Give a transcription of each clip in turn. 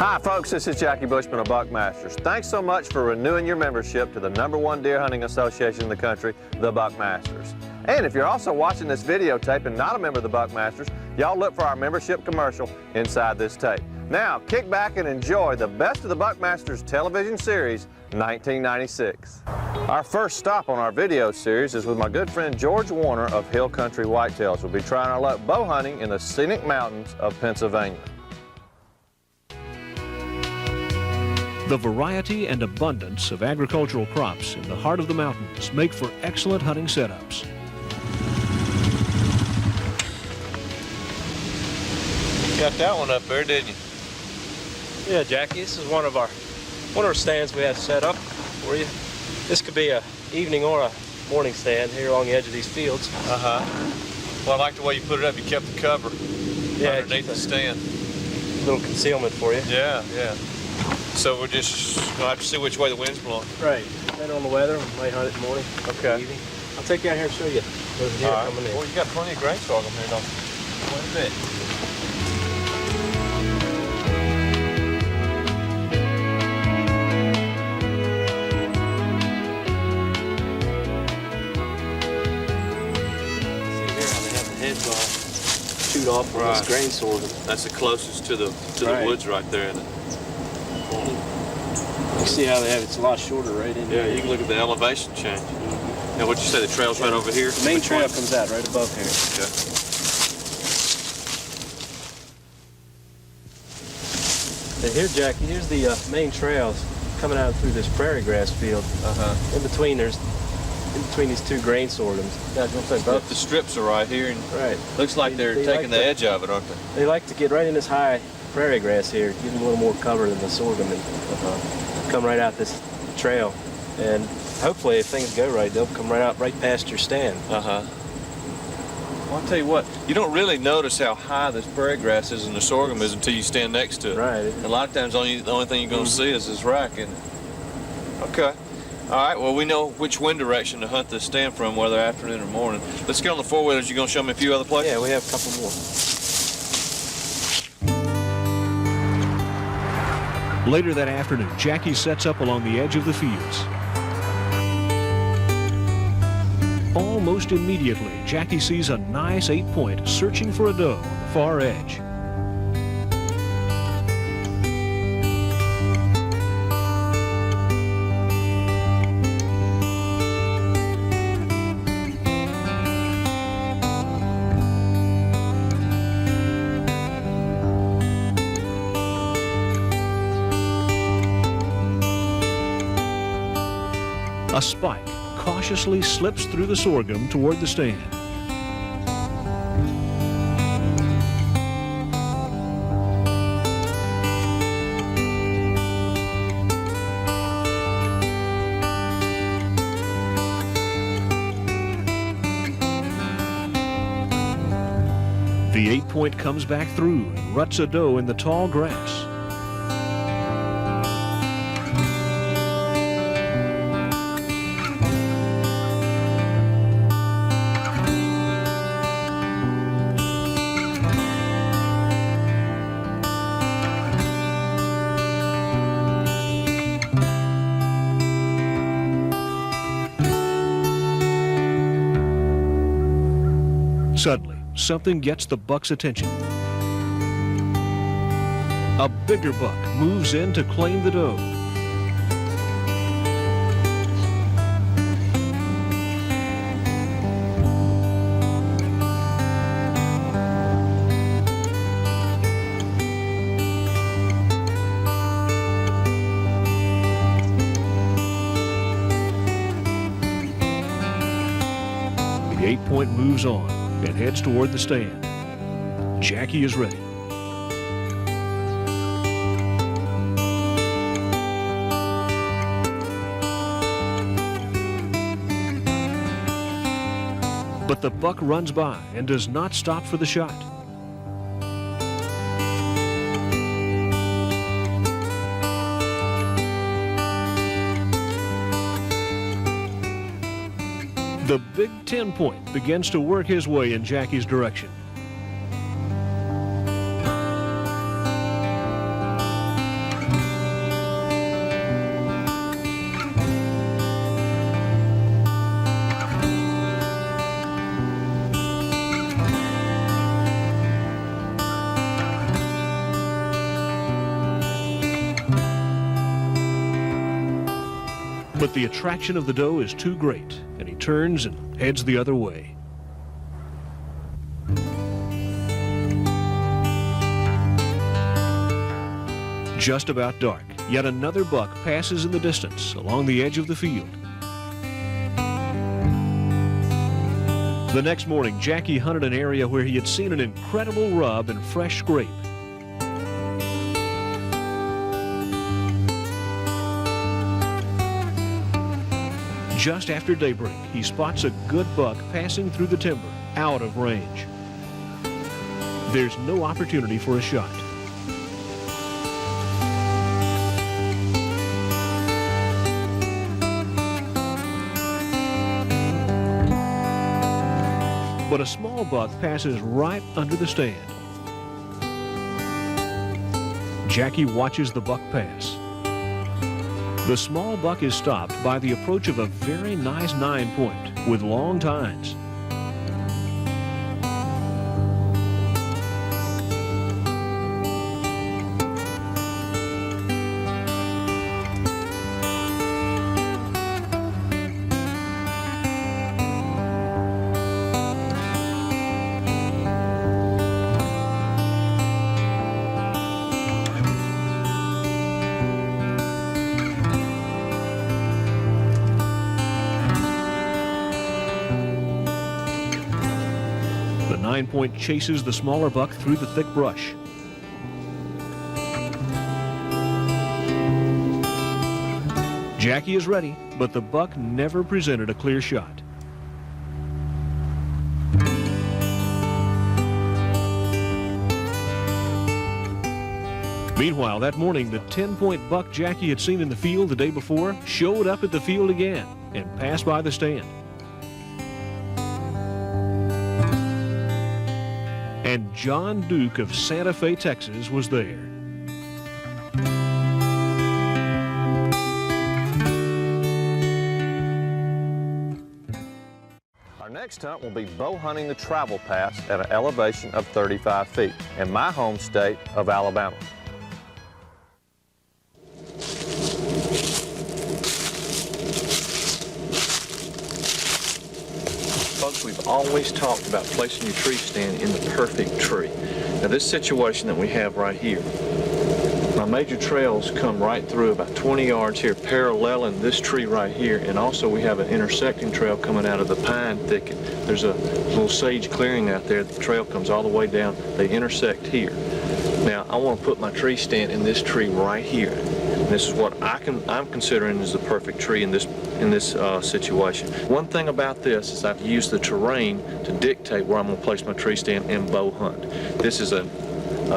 Hi folks, this is Jackie Bushman of Buckmasters. Thanks so much for renewing your membership to the #1 deer hunting association in the country, the Buckmasters. And if you're also watching this videotape and not a member of the Buckmasters, y'all look for our membership commercial inside this tape. Now, kick back and enjoy the Best of the Buckmasters television series, 1996. Our first stop on our video series is with my good friend George Warner of Hill Country Whitetails. We'll be trying our luck bow hunting in the scenic mountains of Pennsylvania. The variety and abundance of agricultural crops in the heart of the mountains make for excellent hunting setups. Got that one up there, didn't you? Yeah, Jackie, this is one of our stands we have set up for you. This could be a evening or a morning stand here along the edge of these fields. Well, I like the way you put it up. You kept the cover underneath the stand. A little concealment for you. Yeah. So we're just gonna have to see which way the wind's blowing. Right. Depending on the weather, we might hunt it in the morning. Okay. Evening. I'll take you out here and show you those deer coming in. Well, you got plenty of grain sorghum here, don't you? Quite a bit. Heads all chewed off from this grain sorghum. That's the closest to the woods right there. You see how they have it's a lot shorter right in here. Yeah, you can look at the elevation change. Now, what'd you say? The trail's right over here. The main trail comes out right above here. Okay. And here, Jackie, here's the main trails coming out through this prairie grass field. In between these two grain sorghums. Now, The strips are right here, and right. looks like they're taking the edge of it, aren't they? They like to get right in this high prairie grass here, give them a little more cover than the sorghum, and come right out this trail. And hopefully, if things go right, they'll come right past your stand. Well, I'll tell you what, you don't really notice how high this prairie grass is and the sorghum is until you stand next to it. Right. And a lot of times, the only thing you're going to see is this rack. Okay. All right, well, we know which wind direction to hunt this stand from, whether afternoon or morning. Let's get on the four-wheelers. You going to show me a few other places? Yeah, we have a couple more. Later that afternoon, Jackie sets up along the edge of the fields. Almost immediately, Jackie sees a nice 8-point searching for a doe on the far edge. A spike cautiously slips through the sorghum toward the stand. The 8-point comes back through and ruts a doe in the tall grass. Suddenly, something gets the buck's attention. A bigger buck moves in to claim the doe. The 8-point moves on and heads toward the stand. Jackie is ready. But the buck runs by and does not stop for the shot. The big 10-point begins to work his way in Jackie's direction. But the attraction of the doe is too great, and he turns and heads the other way. Just about dark, yet another buck passes in the distance along the edge of the field. The next morning, Jackie hunted an area where he had seen an incredible rub and fresh scrape. Just after daybreak, he spots a good buck passing through the timber, out of range. There's no opportunity for a shot. But a small buck passes right under the stand. Jackie watches the buck pass. The small buck is stopped by the approach of a very nice 9-point with long tines. The 9-point chases the smaller buck through the thick brush. Jackie is ready, but the buck never presented a clear shot. Meanwhile, that morning, the 10-point buck Jackie had seen in the field the day before showed up at the field again and passed by the stand. And John Duke of Santa Fe, Texas was there. Our next hunt will be bow hunting the travel pass at an elevation of 35 feet in my home state of Alabama. Folks, we've always talked about placing your tree stand in the perfect tree. Now this situation that we have right here, my major trails come right through about 20 yards here, paralleling this tree right here, and also we have an intersecting trail coming out of the pine thicket. There's a little sage clearing out there. The trail comes all the way down. They intersect here. Now I want to put my tree stand in this tree right here. And this is what I'm considering is the perfect tree in this situation. One thing about this is I've used the terrain to dictate where I'm going to place my tree stand and bow hunt. This is a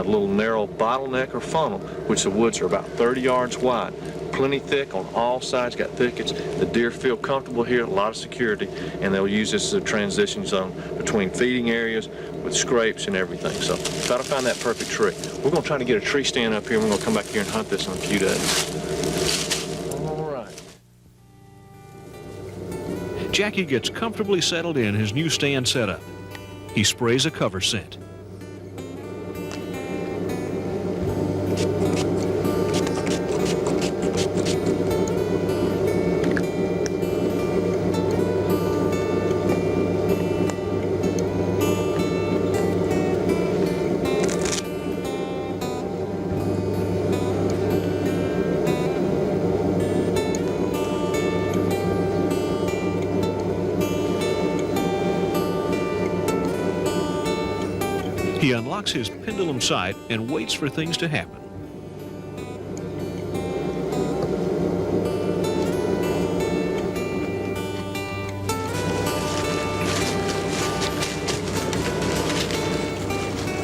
little narrow bottleneck or funnel, which the woods are about 30 yards wide. Plenty thick on all sides, got thickets. The deer feel comfortable here, a lot of security, and they'll use this as a transition zone between feeding areas with scrapes and everything. So try to find that perfect tree. We're going to try to get a tree stand up here, and we're going to come back here and hunt this in a few days. All right. Jackie gets comfortably settled in his new stand setup. He sprays a cover scent. He unlocks his pendulum sight and waits for things to happen.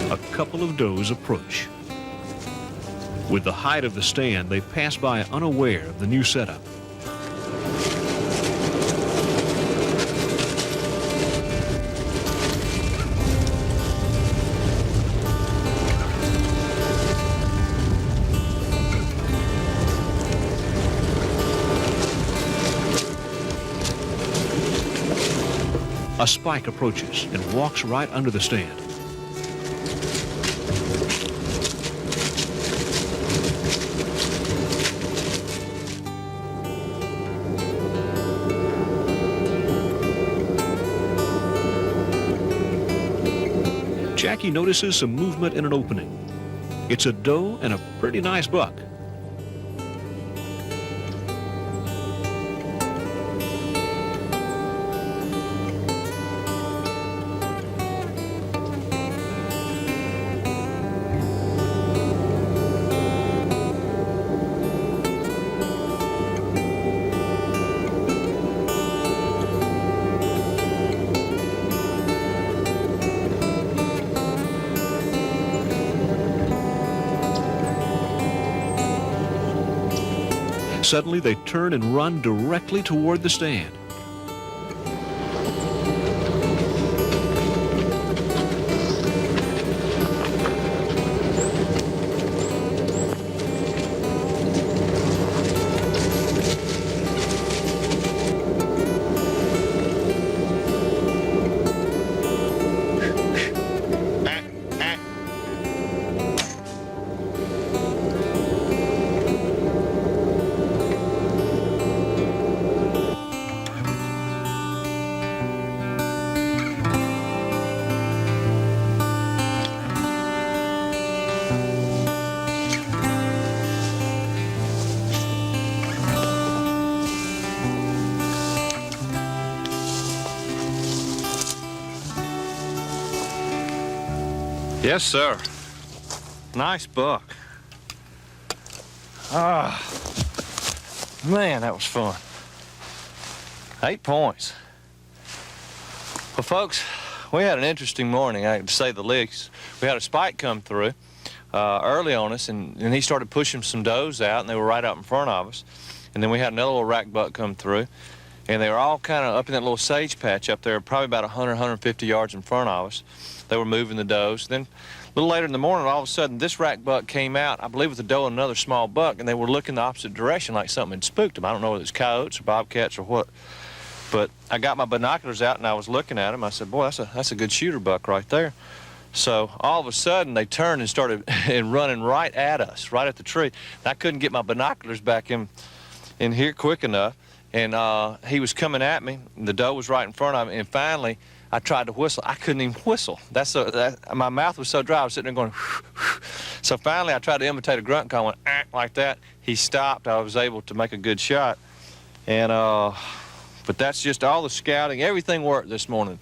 A couple of does approach. With the height of the stand, they pass by unaware of the new setup. A spike approaches and walks right under the stand. Jackie notices some movement in an opening. It's a doe and a pretty nice buck. Suddenly, they turn and run directly toward the stand. Yes, sir. Nice buck. Ah, man, that was fun. 8 points. Well, folks, we had an interesting morning, to say the least. We had a spike come through early on us, and he started pushing some does out, and they were right out in front of us. And then we had another little rack buck come through, and they were all kind of up in that little sage patch up there, probably about 100, 150 yards in front of us. They were moving the does. Then a little later in the morning, all of a sudden, this rack buck came out, I believe with a doe and another small buck, and they were looking the opposite direction like something had spooked them. I don't know whether it's coyotes or bobcats or what. But I got my binoculars out and I was looking at them. I said, boy, that's a good shooter buck right there. So all of a sudden, they turned and started running right at us, right at the tree. And I couldn't get my binoculars back in here quick enough. And he was coming at me. And the doe was right in front of me. And finally, I tried to whistle. I couldn't even whistle. My mouth was so dry, I was sitting there going, so finally I tried to imitate a grunt call, went like that. He stopped. I was able to make a good shot. And, but that's just all the scouting. Everything worked this morning.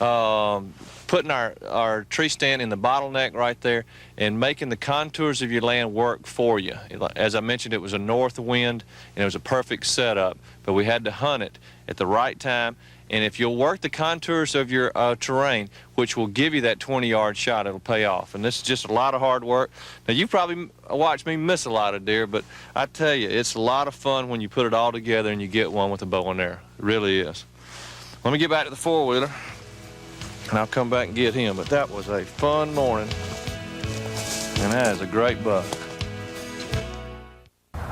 Putting our tree stand in the bottleneck right there and making the contours of your land work for you. As I mentioned, it was a north wind and it was a perfect setup, but we had to hunt it at the right time. And if you'll work the contours of your terrain, which will give you that 20-yard shot, it'll pay off. And this is just a lot of hard work. Now, you probably watched me miss a lot of deer, but I tell you, it's a lot of fun when you put it all together and you get one with a bow and arrow. It really is. Let me get back to the four-wheeler, and I'll come back and get him. But that was a fun morning, and that is a great buck.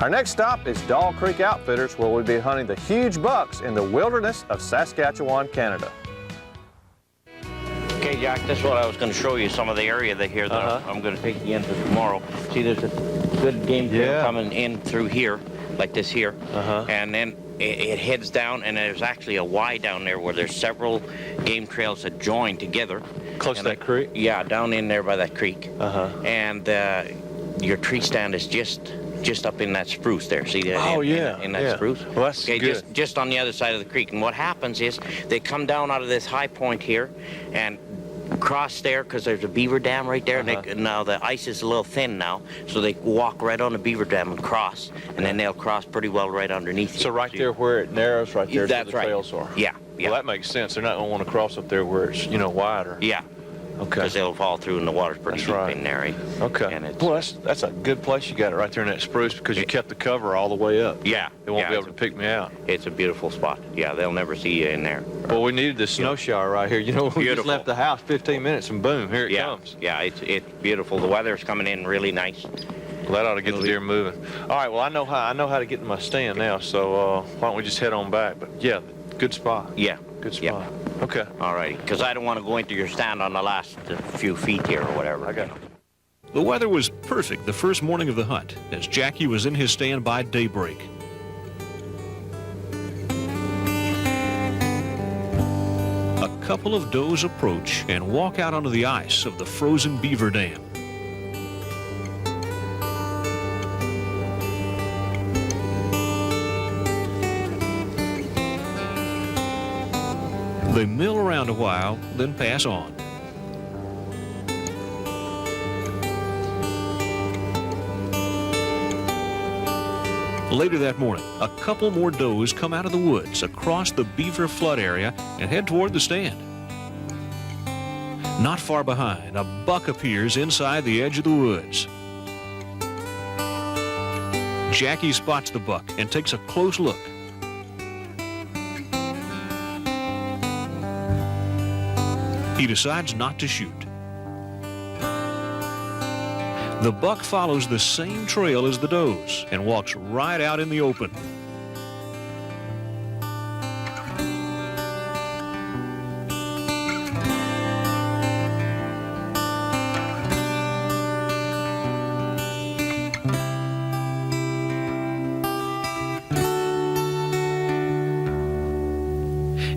Our next stop is Doll Creek Outfitters, where we'll be hunting the huge bucks in the wilderness of Saskatchewan, Canada. Okay, Jack, this is what I was going to show you, some of the area here that I'm going to take you into tomorrow. See, there's a good game trail coming in through here, like this here, and then it heads down, and there's actually a Y down there where there's several game trails that join together. Close to that creek? Yeah, down in there by that creek. And your tree stand is just up in that spruce there. See that? Oh, in that spruce. Well, that's good. Just on the other side of the creek. And what happens is they come down out of this high point here and cross there because there's a beaver dam right there. And now the ice is a little thin now, so they walk right on the beaver dam and cross, and then they'll cross pretty well right underneath. So right there where it narrows, right there, that's where the trails are. Yeah. Well, that makes sense. They're not going to want to cross up there where it's wider. Yeah. Okay. Because they'll fall through and the water's pretty deep in there. Right? Okay. And Boy, that's a good place. You got it right there in that spruce because you kept the cover all the way up. Yeah. They won't be able to pick me out. It's a beautiful spot. Yeah, they'll never see you in there. Well, we needed this snow shower right here. We just left the house 15 minutes and boom, here it comes. Yeah, it's beautiful. The weather's coming in really nice. Well, that ought to get the deer moving. All right, well, I know how to get to my stand now, so why don't we just head on back? But yeah, good spot. Yeah. Good spot. Yeah. Okay. All right, because I don't want to go into your stand on the last few feet here or whatever. I got it. The weather was perfect the first morning of the hunt as Jackie was in his stand by daybreak. A couple of does approach and walk out onto the ice of the frozen beaver dam. They mill around a while, then pass on. Later that morning, a couple more does come out of the woods across the beaver flood area and head toward the stand. Not far behind, a buck appears inside the edge of the woods. Jackie spots the buck and takes a close look. He decides not to shoot. The buck follows the same trail as the does and walks right out in the open.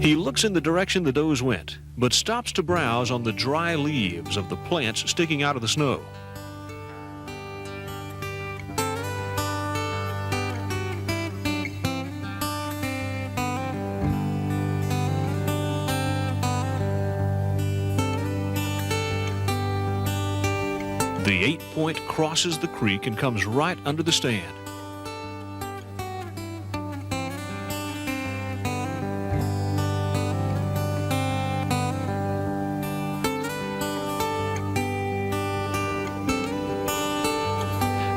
He looks in the direction the does went, but stops to browse on the dry leaves of the plants sticking out of the snow. The 8-point crosses the creek and comes right under the stand.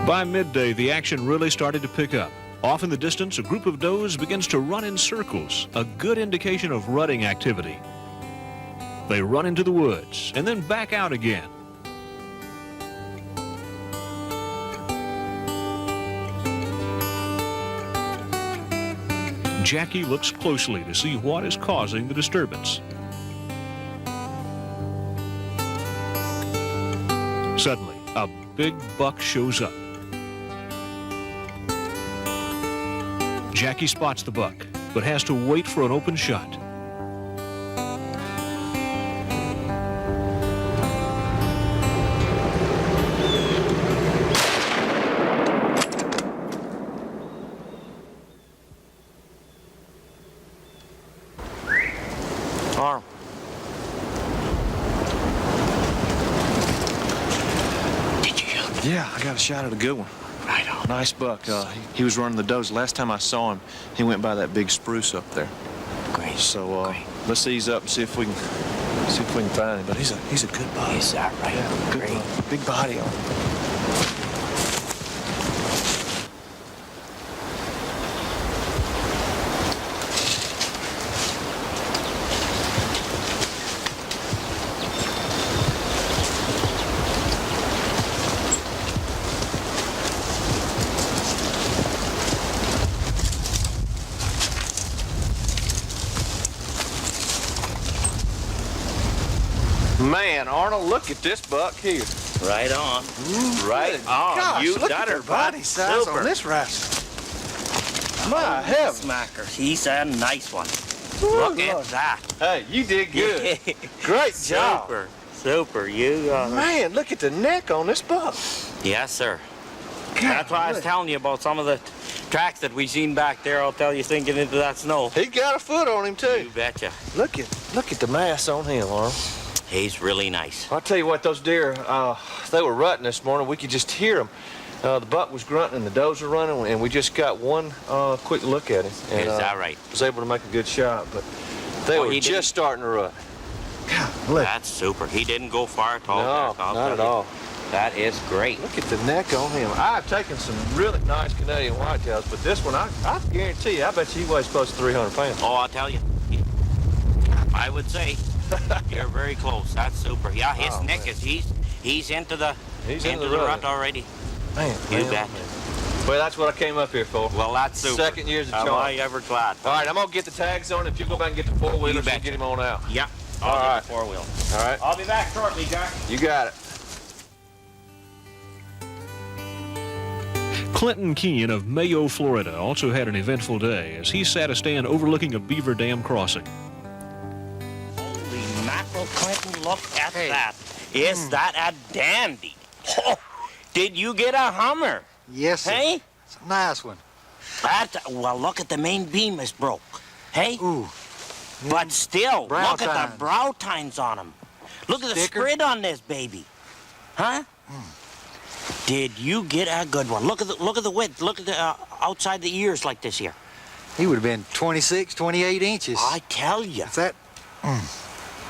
By midday, the action really started to pick up. Off in the distance, a group of does begins to run in circles, a good indication of rutting activity. They run into the woods and then back out again. Jackie looks closely to see what is causing the disturbance. Suddenly, a big buck shows up. Jackie spots the buck, but has to wait for an open shot. Arm. Did you shoot? Yeah, I got a shot at a good one. Right on. Nice buck. He was running the does. Last time I saw him, he went by that big spruce up there. Great. So Great. let's ease up and see if we can find him. But he's a good buck. Is that right? Yeah, good Great. buck. Big body on him. Man, Arnold, look at this buck here. Right on. Right on. Gosh, You look got at her, the body bud. size Super. on this rascal. My heavens. Smacker. He's a nice one. Ooh, Look Lord. at that. Hey, you did good. Great job. Super. Super. You got her. Man, look at the neck on this buck. Yes, sir. God, That's why I was look. telling you about some of the tracks that we seen back there. I'll tell you, sinking into that snow. He got a foot on him, too. You betcha. Look at the mass on him, Arnold. He's really nice. I'll tell you what, those deer, they were rutting this morning. We could just hear them. The buck was grunting and the does were running, and we just got one quick look at him. And, Is that right? was able to make a good shot, but they Oh, were he just didn't- starting to rut. God, look. That's super. He didn't go far at all. No, Jack, I'll not tell at you. all. That is great. Look at the neck on him. I've taken some really nice Canadian whitetails, but this one, I guarantee you, I bet you he weighs close to 300 pounds. Oh, I'll tell you. I would say you're very close. That's super. Yeah, his Oh, neck man. is he's into the He's into into the the rut rut. already. Man, You man, bet. man. Well, that's what I came up here for. Well, that's super. Second year's a Am charm. I ever glad? All right, I'm going to get the tags on. If you go back and get the four-wheelers, You and betcha. get him on out. Yeah. All I'll right. get the four-wheel. All right? I'll be back shortly, Jack. You got it. Clinton Keene of Mayo, Florida, also had an eventful day as he sat a stand overlooking a beaver dam crossing. Holy Clinton, look at that. Is that a dandy? Oh, did you get a Hummer? Yes, sir. Hey? It's a nice one. Well, look at the main beam is broke. Hey? Ooh. But still, brow look at tines. the brow tines on them. Look at the Sticker. spread on this baby. Huh? Did you get a good one? Look at the width. Look at the outside the ears like this here. He would have been 26, 28 inches. I tell you, Is that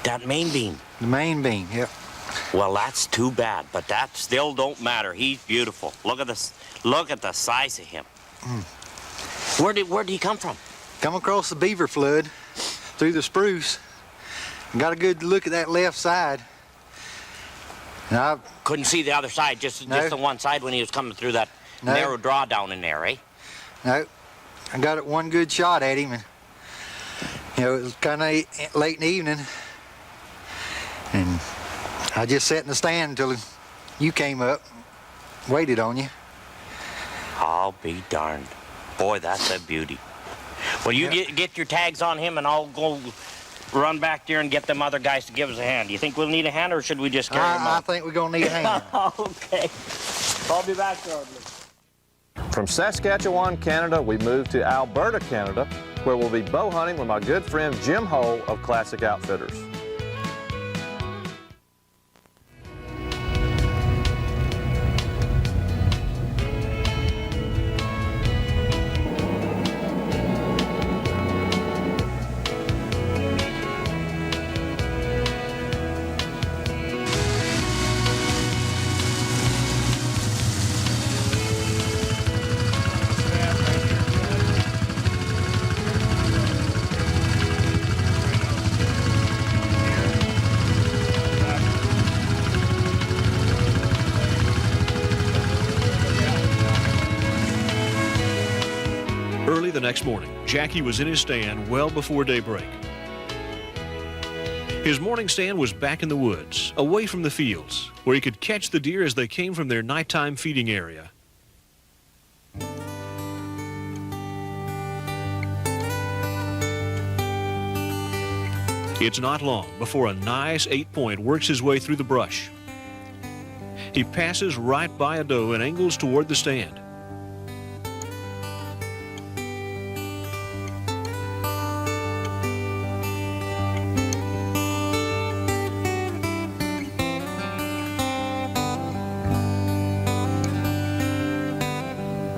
that main beam. the main beam? Yep. Well, that's too bad, but that still don't matter. He's beautiful. Look at this. Look at the size of him. Where did he come from? Come across the beaver flood through the spruce. Got a good look at that left side. And I Couldn't see the other side, just the one side when he was coming through that No. narrow draw down in there, eh? No, I got it one good shot at him, and you know it was kind of late in the evening, and I just sat in the stand until you came up, waited on you. I'll be darned. Boy, that's a beauty. Well, you get your tags on him, and I'll go run back there and get them other guys to give us a hand. Do you think we'll need a hand, or should we just carry him I up? think we're gonna need a hand. Okay. I'll be back shortly. From Saskatchewan, Canada, we move to Alberta, Canada, where we'll be bow hunting with my good friend Jim Hull of Classic Outfitters. Early the next morning, Jackie was in his stand well before daybreak. His morning stand was back in the woods, away from the fields, where he could catch the deer as they came from their nighttime feeding area. It's not long before a nice 8-point works his way through the brush. He passes right by a doe and angles toward the stand.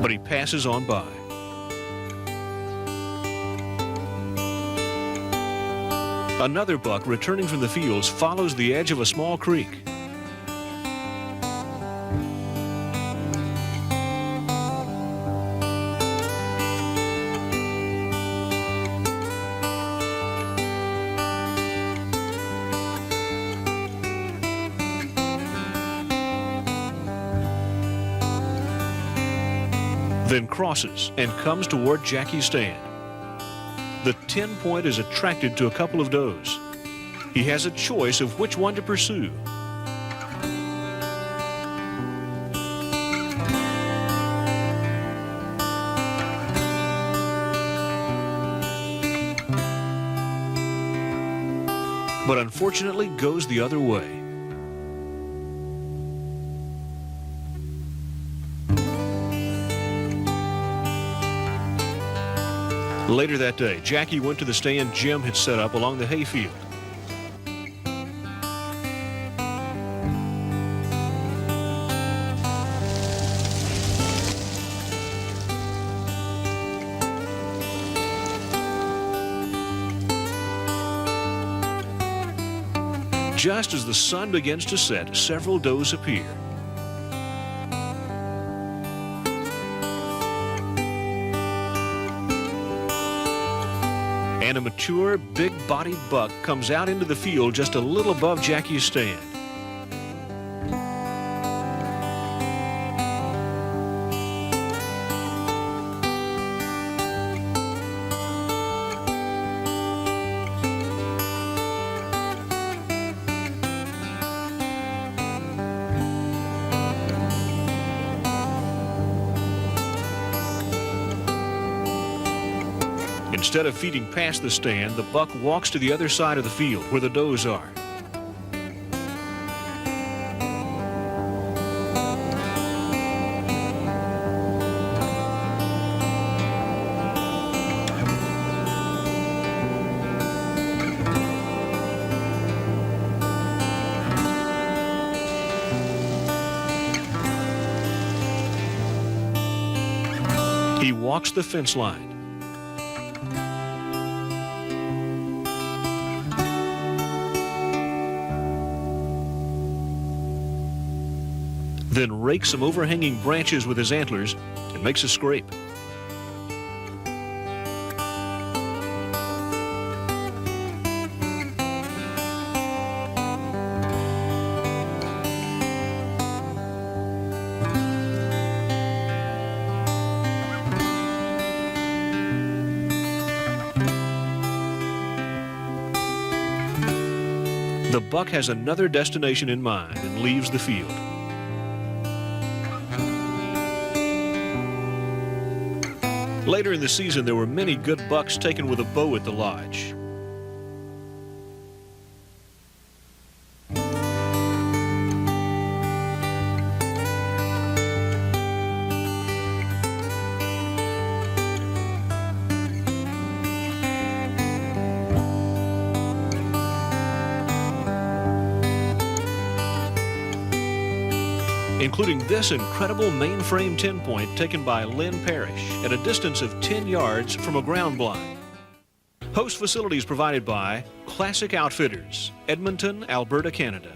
But he passes on by. Another buck returning from the fields follows the edge of a small creek. Then crosses and comes toward Jackie's stand. The 10-point is attracted to a couple of does. He has a choice of which one to pursue. But unfortunately goes the other way. Later that day, Jackie went to the stand Jim had set up along the hayfield. Just as the sun begins to set, several does appear. And a mature, big-bodied buck comes out into the field just a little above Jackie's stand. Instead of feeding past the stand, the buck walks to the other side of the field where the does are. He walks the fence line. Then rakes some overhanging branches with his antlers and makes a scrape. The buck has another destination in mind and leaves the field. Later in the season, there were many good bucks taken with a bow at the lodge. Including this incredible mainframe 10-point taken by Lynn Parrish at a distance of 10 yards from a ground blind. Host facilities provided by Classic Outfitters, Edmonton, Alberta, Canada.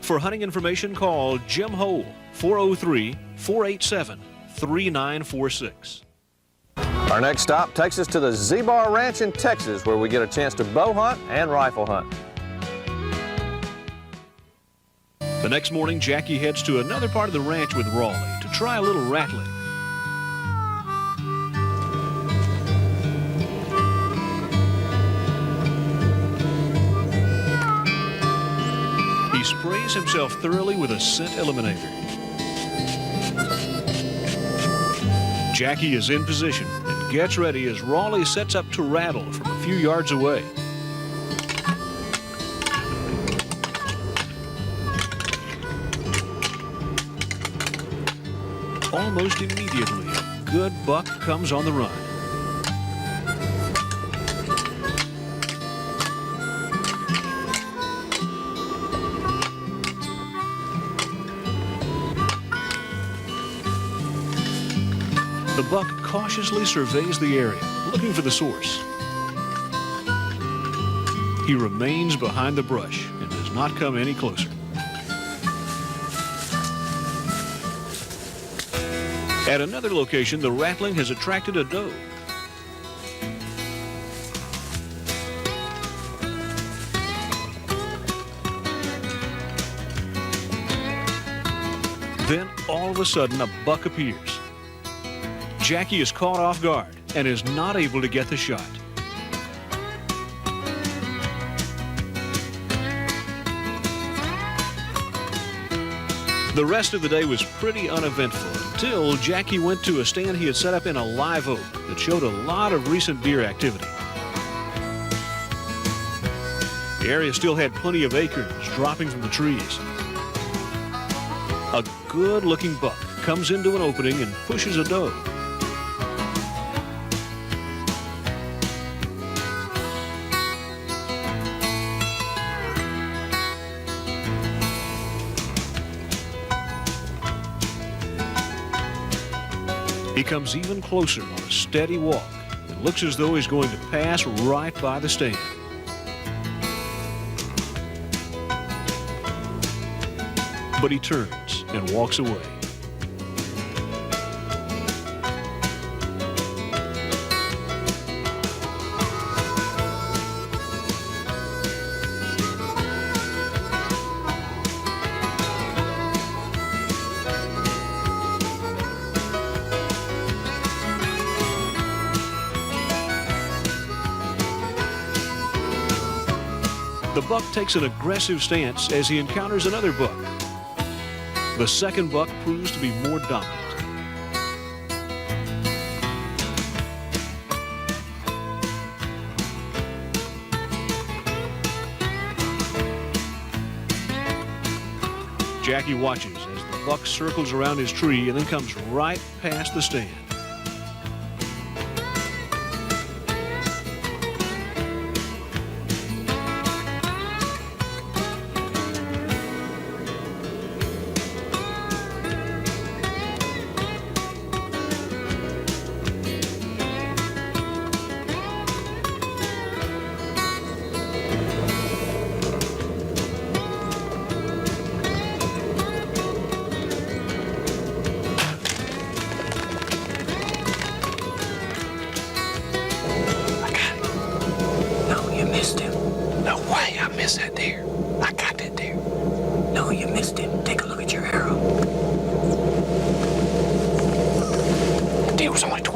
For hunting information, call Jim Hole, 403-487-3946. Our next stop takes us to the Z-Bar Ranch in Texas, where we get a chance to bow hunt and rifle hunt. The next morning, Jackie heads to another part of the ranch with Raleigh to try a little rattling. He sprays himself thoroughly with a scent eliminator. Jackie is in position and gets ready as Raleigh sets up to rattle from a few yards away. Almost immediately, a good buck comes on the run. The buck cautiously surveys the area, looking for the source. He remains behind the brush and does not come any closer. At another location, the rattling has attracted a doe. Then, all of a sudden, a buck appears. Jackie is caught off guard and is not able to get the shot. The rest of the day was pretty uneventful until Jackie went to a stand he had set up in a live oak that showed a lot of recent deer activity. The area still had plenty of acorns dropping from the trees. A good-looking buck comes into an opening and pushes a doe. He comes even closer on a steady walk and looks as though he's going to pass right by the stand. But he turns and walks away. The buck takes an aggressive stance as he encounters another buck. The second buck proves to be more dominant. Jackie watches as the buck circles around his tree and then comes right past the stand.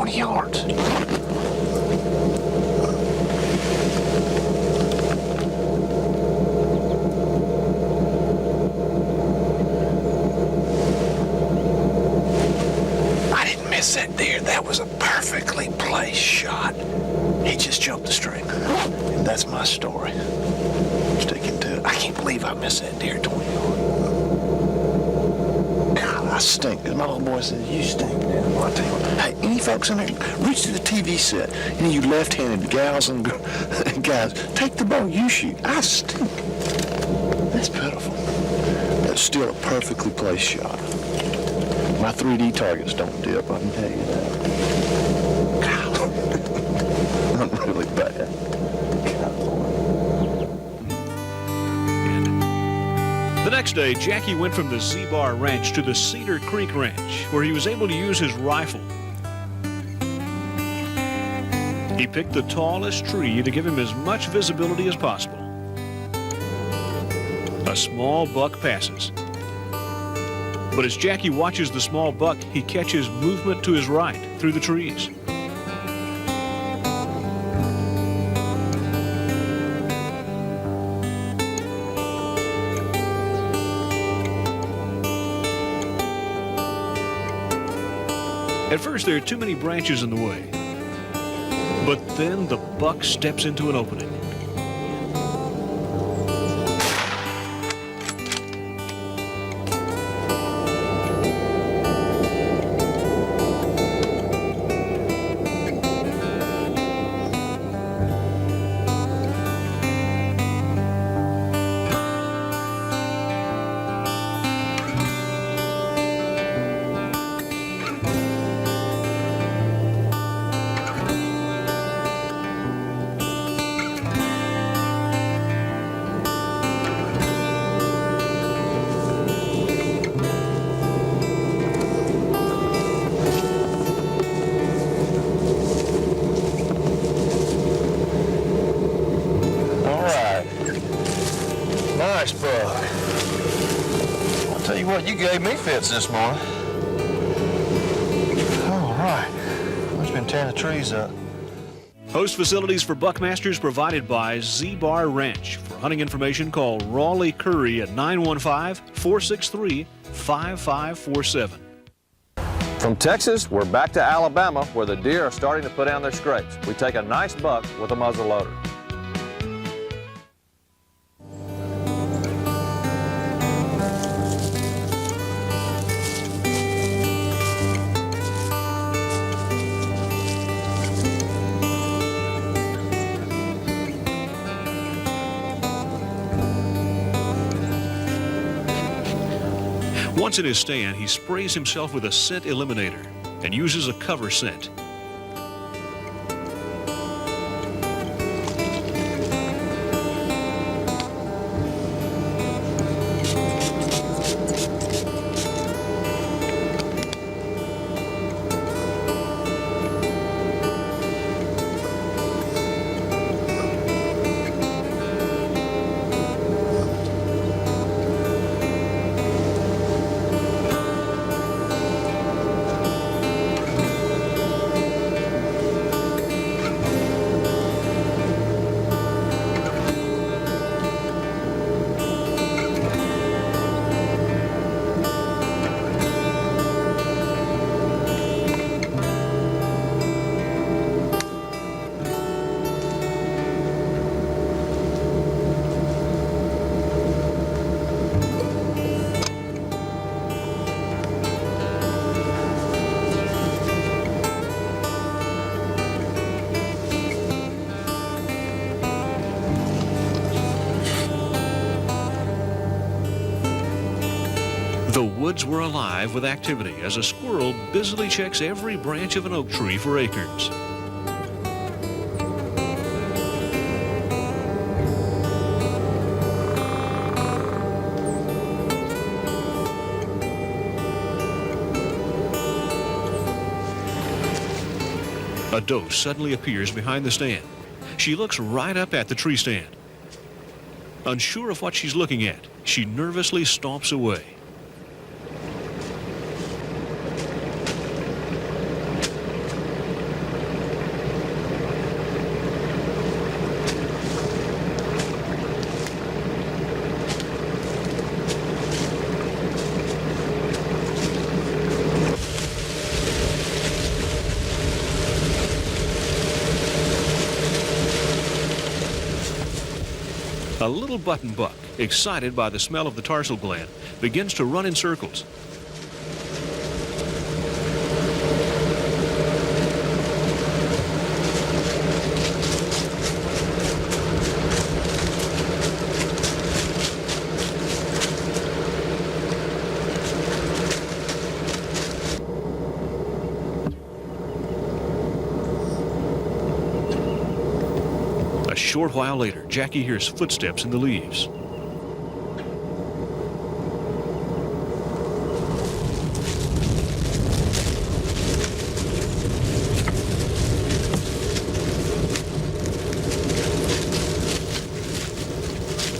20 yards. I didn't miss that deer. That was a perfectly placed shot. He just jumped the string. And that's my story. Sticking to it. I can't believe I missed that deer 20 yards. God, I stink. And my little boy says, you stink, Dad. Well, I tell you what. Hey, any folks in there, reach to the TV set. Any of you left-handed gals and guys, take the bow, you shoot. I stink. That's pitiful. That's still a perfectly placed shot. My 3D targets don't dip, I can tell you that. God. I'm really bad. The next day, Jackie went from the Z-Bar Ranch to the Cedar Creek Ranch, where he was able to use his rifle. He picked the tallest tree to give him as much visibility as possible. A small buck passes. But as Jackie watches the small buck, he catches movement to his right through the trees. At first, there are too many branches in the way. But then the buck steps into an opening. Nice buck. I'll tell you what, you gave me fits this morning. All right. I've been tearing the trees up. Host facilities for Buckmasters provided by Z-Bar Ranch. For hunting information, call Raleigh Curry at 915-463-5547. From Texas, we're back to Alabama, where the deer are starting to put down their scrapes. We take a nice buck with a muzzle loader. Once in his stand, he sprays himself with a scent eliminator and uses a cover scent. The woods were alive with activity as a squirrel busily checks every branch of an oak tree for acorns. A doe suddenly appears behind the stand. She looks right up at the tree stand. Unsure of what she's looking at, she nervously stomps away. A little button buck, excited by the smell of the tarsal gland, begins to run in circles. A short while later, Jackie hears footsteps in the leaves.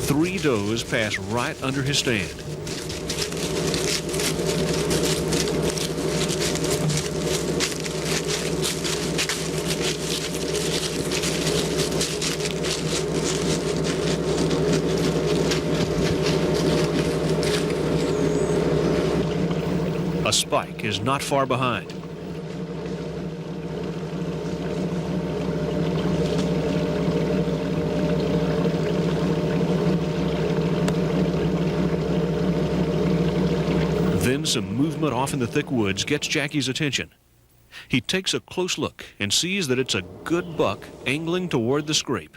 Three does pass right under his stand. A spike is not far behind. Then some movement off in the thick woods gets Jackie's attention. He takes a close look and sees that it's a good buck angling toward the scrape.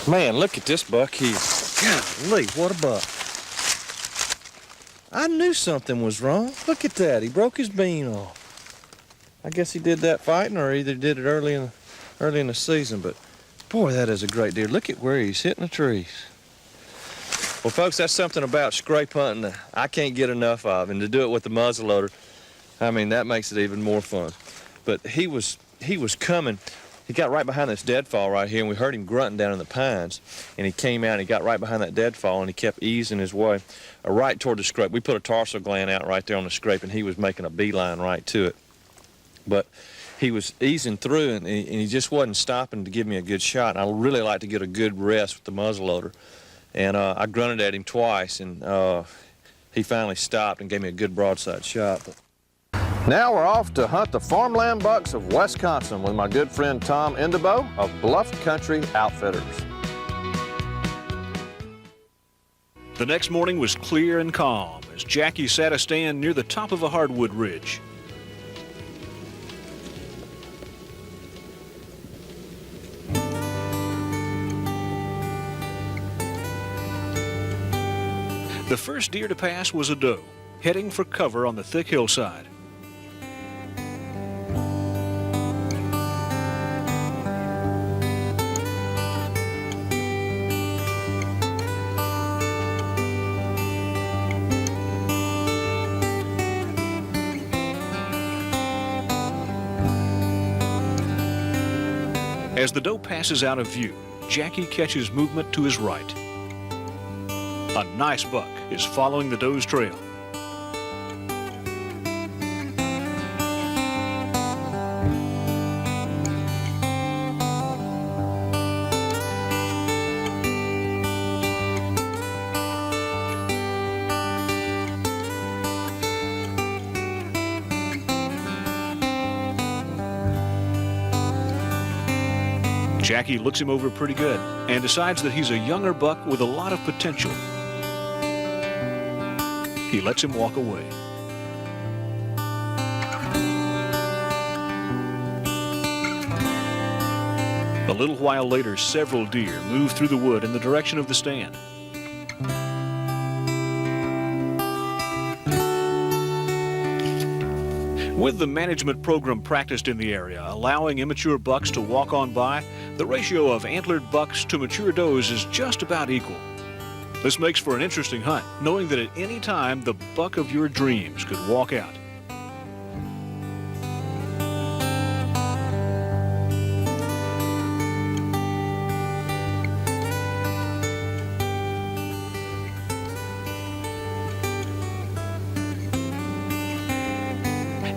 Man, look at this buck here. Golly, what a buck. I knew something was wrong. Look at that, he broke his bean off. I guess he did that fighting or either did it early in the season, but boy, that is a great deer. Look at where he's hitting the trees. Well, folks, that's something about scrape hunting that I can't get enough of, and to do it with the muzzleloader, I mean, that makes it even more fun. But he was coming. He got right behind this deadfall right here, and we heard him grunting down in the pines. And he came out, and he got right behind that deadfall, and he kept easing his way right toward the scrape. We put a tarsal gland out right there on the scrape, and he was making a beeline right to it. But he was easing through, and he just wasn't stopping to give me a good shot. And I really like to get a good rest with the muzzleloader. And I grunted at him twice, and he finally stopped and gave me a good broadside shot. Now we're off to hunt the farmland bucks of Wisconsin with my good friend Tom Indibo of Bluff Country Outfitters. The next morning was clear and calm as Jackie sat a stand near the top of a hardwood ridge. The first deer to pass was a doe, heading for cover on the thick hillside. As the doe passes out of view, Jackie catches movement to his right. A nice buck is following the doe's trail. Jackie looks him over pretty good and decides that he's a younger buck with a lot of potential. He lets him walk away. A little while later, several deer move through the wood in the direction of the stand. With the management program practiced in the area, allowing immature bucks to walk on by, the ratio of antlered bucks to mature does is just about equal. This makes for an interesting hunt, knowing that at any time the buck of your dreams could walk out.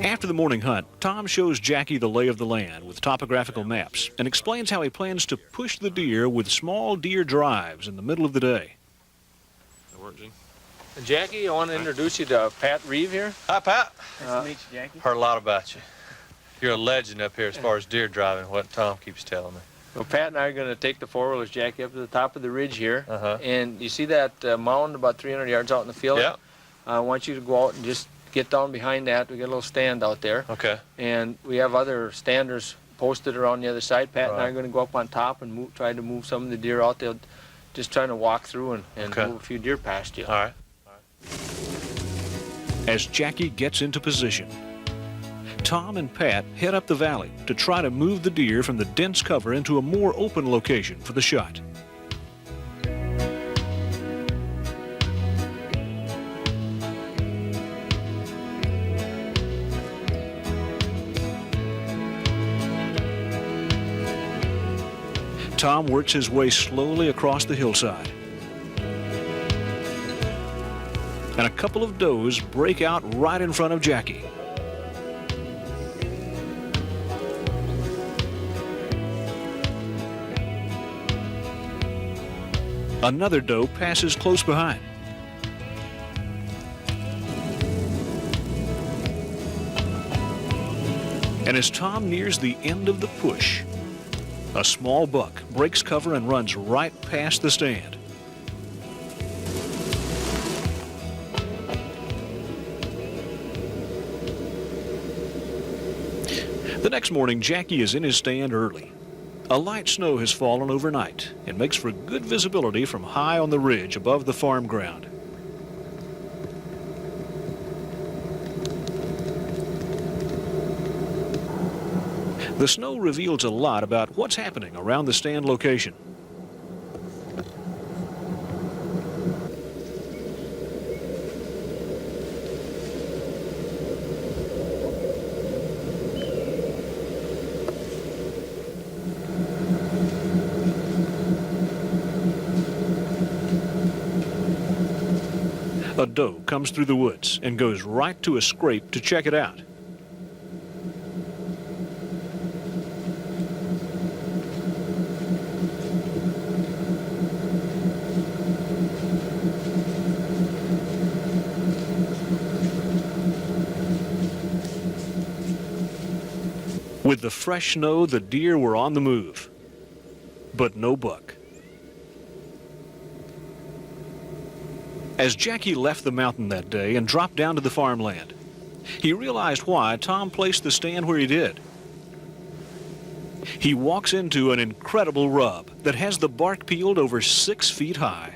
After the morning hunt, Tom shows Jackie the lay of the land with topographical maps and explains how he plans to push the deer with small deer drives in the middle of the day. Jackie, I want to introduce you to Pat Reeve here. Hi, Pat. Nice to meet you, Jackie. Heard a lot about you. You're a legend up here as far as deer driving, what Tom keeps telling me. Well, Pat and I are going to take the four-wheelers, Jackie, up to the top of the ridge here. Uh-huh. And you see that mound about 300 yards out in the field? Yeah. I want you to go out and just get down behind that. We got a little stand out there. Okay. And we have other standers posted around the other side. Pat and I Right. are going to go up on top and try to move some of the deer out there, just trying to walk through and Okay. move a few deer past you. All right. As Jackie gets into position, Tom and Pat head up the valley to try to move the deer from the dense cover into a more open location for the shot. Tom works his way slowly across the hillside. And a couple of does break out right in front of Jackie. Another doe passes close behind. And as Tom nears the end of the push, a small buck breaks cover and runs right past the stand. The next morning, Jackie is in his stand early. A light snow has fallen overnight and makes for good visibility from high on the ridge above the farm ground. The snow reveals a lot about what's happening around the stand location. A doe comes through the woods and goes right to a scrape to check it out. With the fresh snow, the deer were on the move, but no buck. As Jackie left the mountain that day and dropped down to the farmland, he realized why Tom placed the stand where he did. He walks into an incredible rub that has the bark peeled over 6 feet high.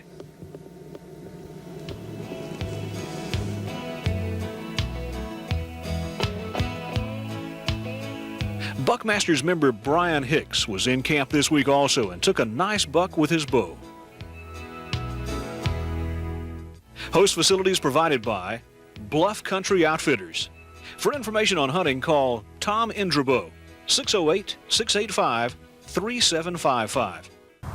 Buckmasters member Brian Hicks was in camp this week also and took a nice buck with his bow. Host facilities provided by Bluff Country Outfitters. For information on hunting, call Tom Indrabo, 608-685-3755.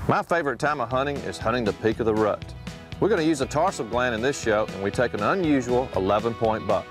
My favorite time of hunting is hunting the peak of the rut. We're going to use a tarsal gland in this show, and we take an unusual 11-point buck.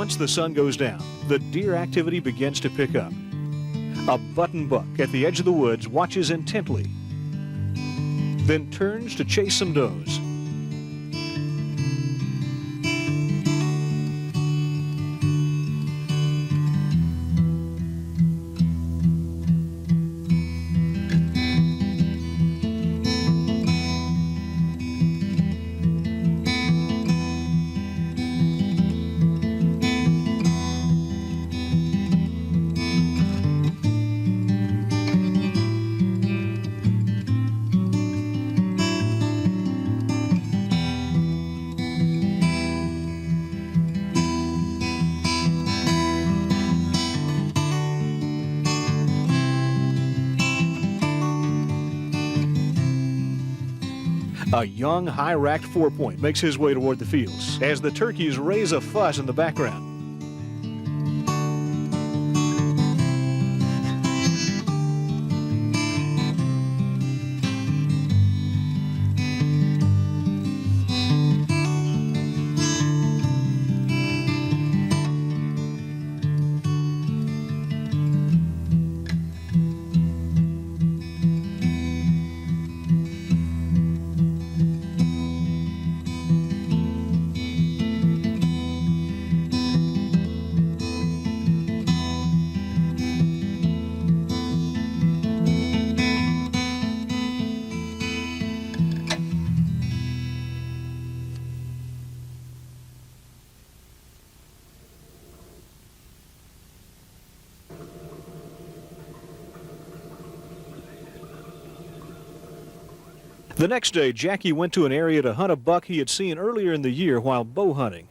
Once the sun goes down, the deer activity begins to pick up. A button buck at the edge of the woods watches intently, then turns to chase some does. A young, high-racked four-point makes his way toward the fields as the turkeys raise a fuss in the background. The next day, Jackie went to an area to hunt a buck he had seen earlier in the year while bow hunting.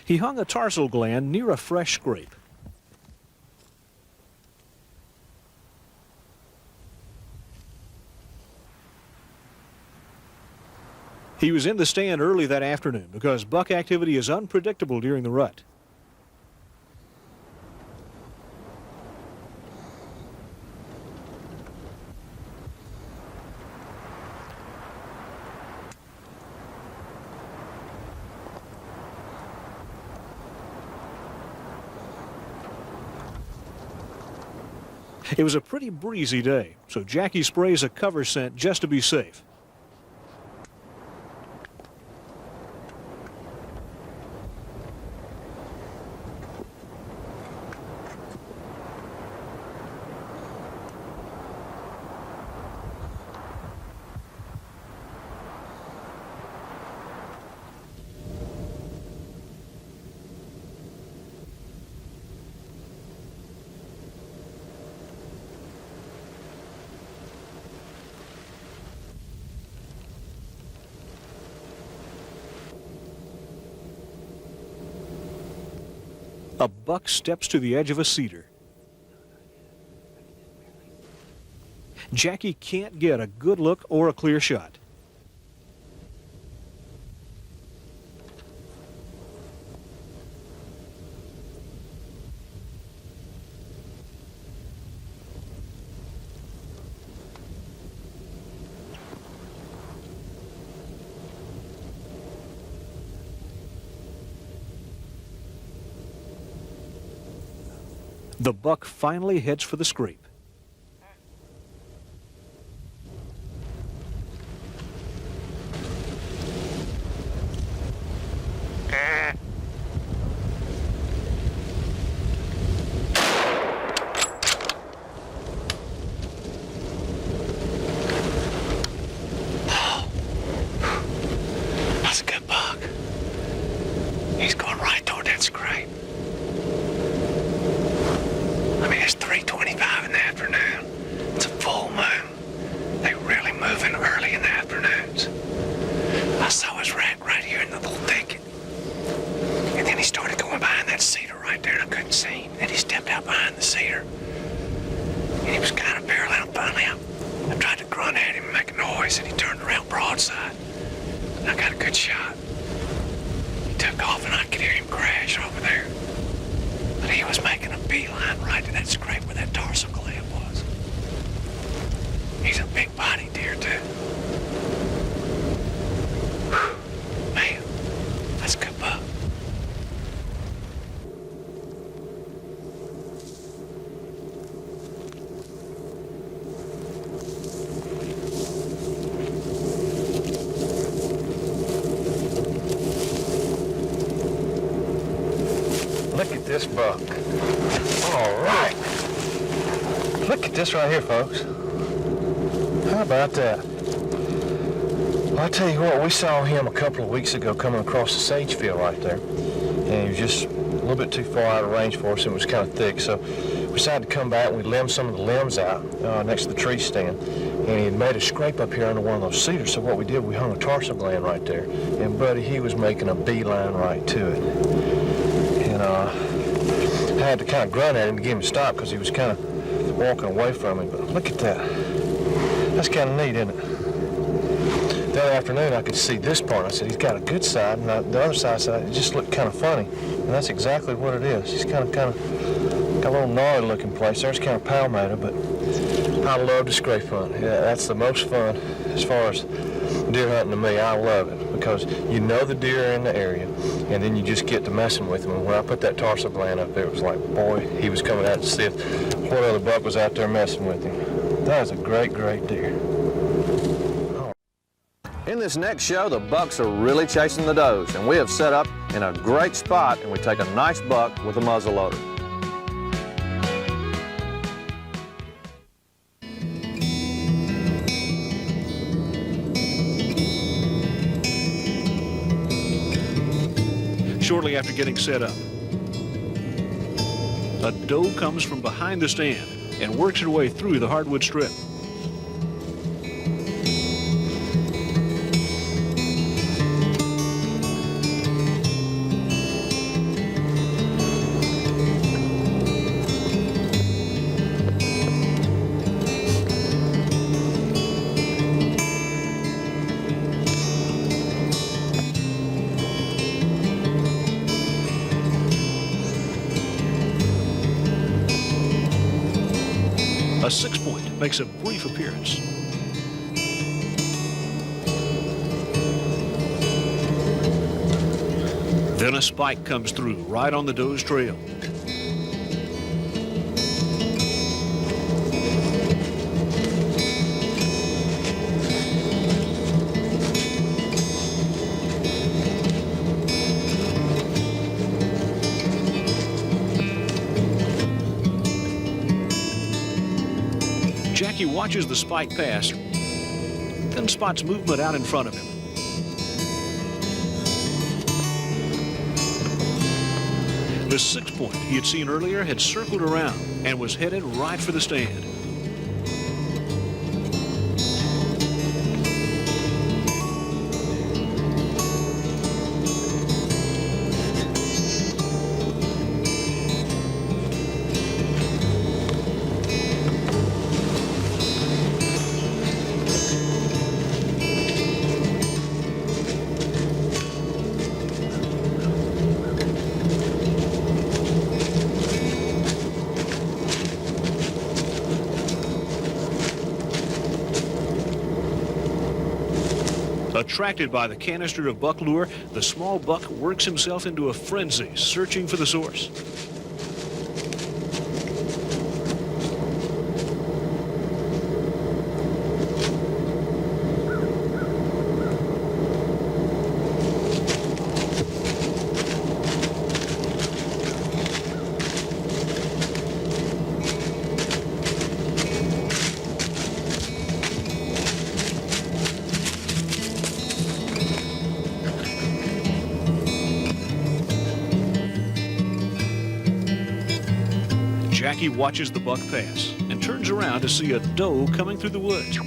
He hung a tarsal gland near a fresh scrape. He was in the stand early that afternoon because buck activity is unpredictable during the rut. It was a pretty breezy day, so Jackie sprays a cover scent just to be safe. A buck steps to the edge of a cedar. Jackie can't get a good look or a clear shot. The buck finally heads for the scrape. That's a good buck. He's going right toward that scrape. I mean, it's 3:25 in the afternoon. It's a full moon. They really move in early in the afternoons. I saw his rack right here in the little thicket. And then he started going behind that cedar right there, and I couldn't see him. And he stepped out behind the cedar. And he was kind of parallel. Finally, I tried to grunt at him and make a noise, and he turned around broadside. And I got a good shot. He took off, and I could hear him crash over there. But he was making a beeline right to that scrape where that tarsal gland was. He's a big body deer, too. Whew. Man, that's a good buck. this buck. All right. Look at this right here, folks. How about that? Well, I tell you what, we saw him a couple of weeks ago coming across the sage field right there. And he was just a little bit too far out of range for us. It was kind of thick. So we decided to come back and we limbed some of the limbs out next to the tree stand. And he had made a scrape up here under one of those cedars. So what we did, we hung a tarsal gland right there. And buddy, he was making a beeline right to it. And I had to kind of grunt at him to get him to stop because he was kind of walking away from me. But look at that. That's kind of neat, isn't it? The other afternoon, I could see this part. I said, he's got a good side, and the other side, it just looked kind of funny. And that's exactly what it is. He's kind of got a little gnarly looking place. There's kind of palmetto, but I love to scrape hunt. Yeah, that's the most fun as far as deer hunting to me. I love it because you know the deer are in the area, and then you just get to messing with them. And when I put that tarsal gland up there, it was like, boy, he was coming out to see if what other buck was out there messing with him. That is a great, great deer. In this next show, the bucks are really chasing the does, and we have set up in a great spot, and we take a nice buck with a muzzle loader. Shortly after getting set up, a doe comes from behind the stand and works her way through the hardwood strip. A 6-point makes a brief appearance. Then a spike comes through right on the doe's trail. Jackie watches the spike pass, then spots movement out in front of him. The 6-point he had seen earlier had circled around and was headed right for the stand. Attracted by the canister of buck lure, the small buck works himself into a frenzy, searching for the source. Jackie watches the buck pass and turns around to see a doe coming through the woods.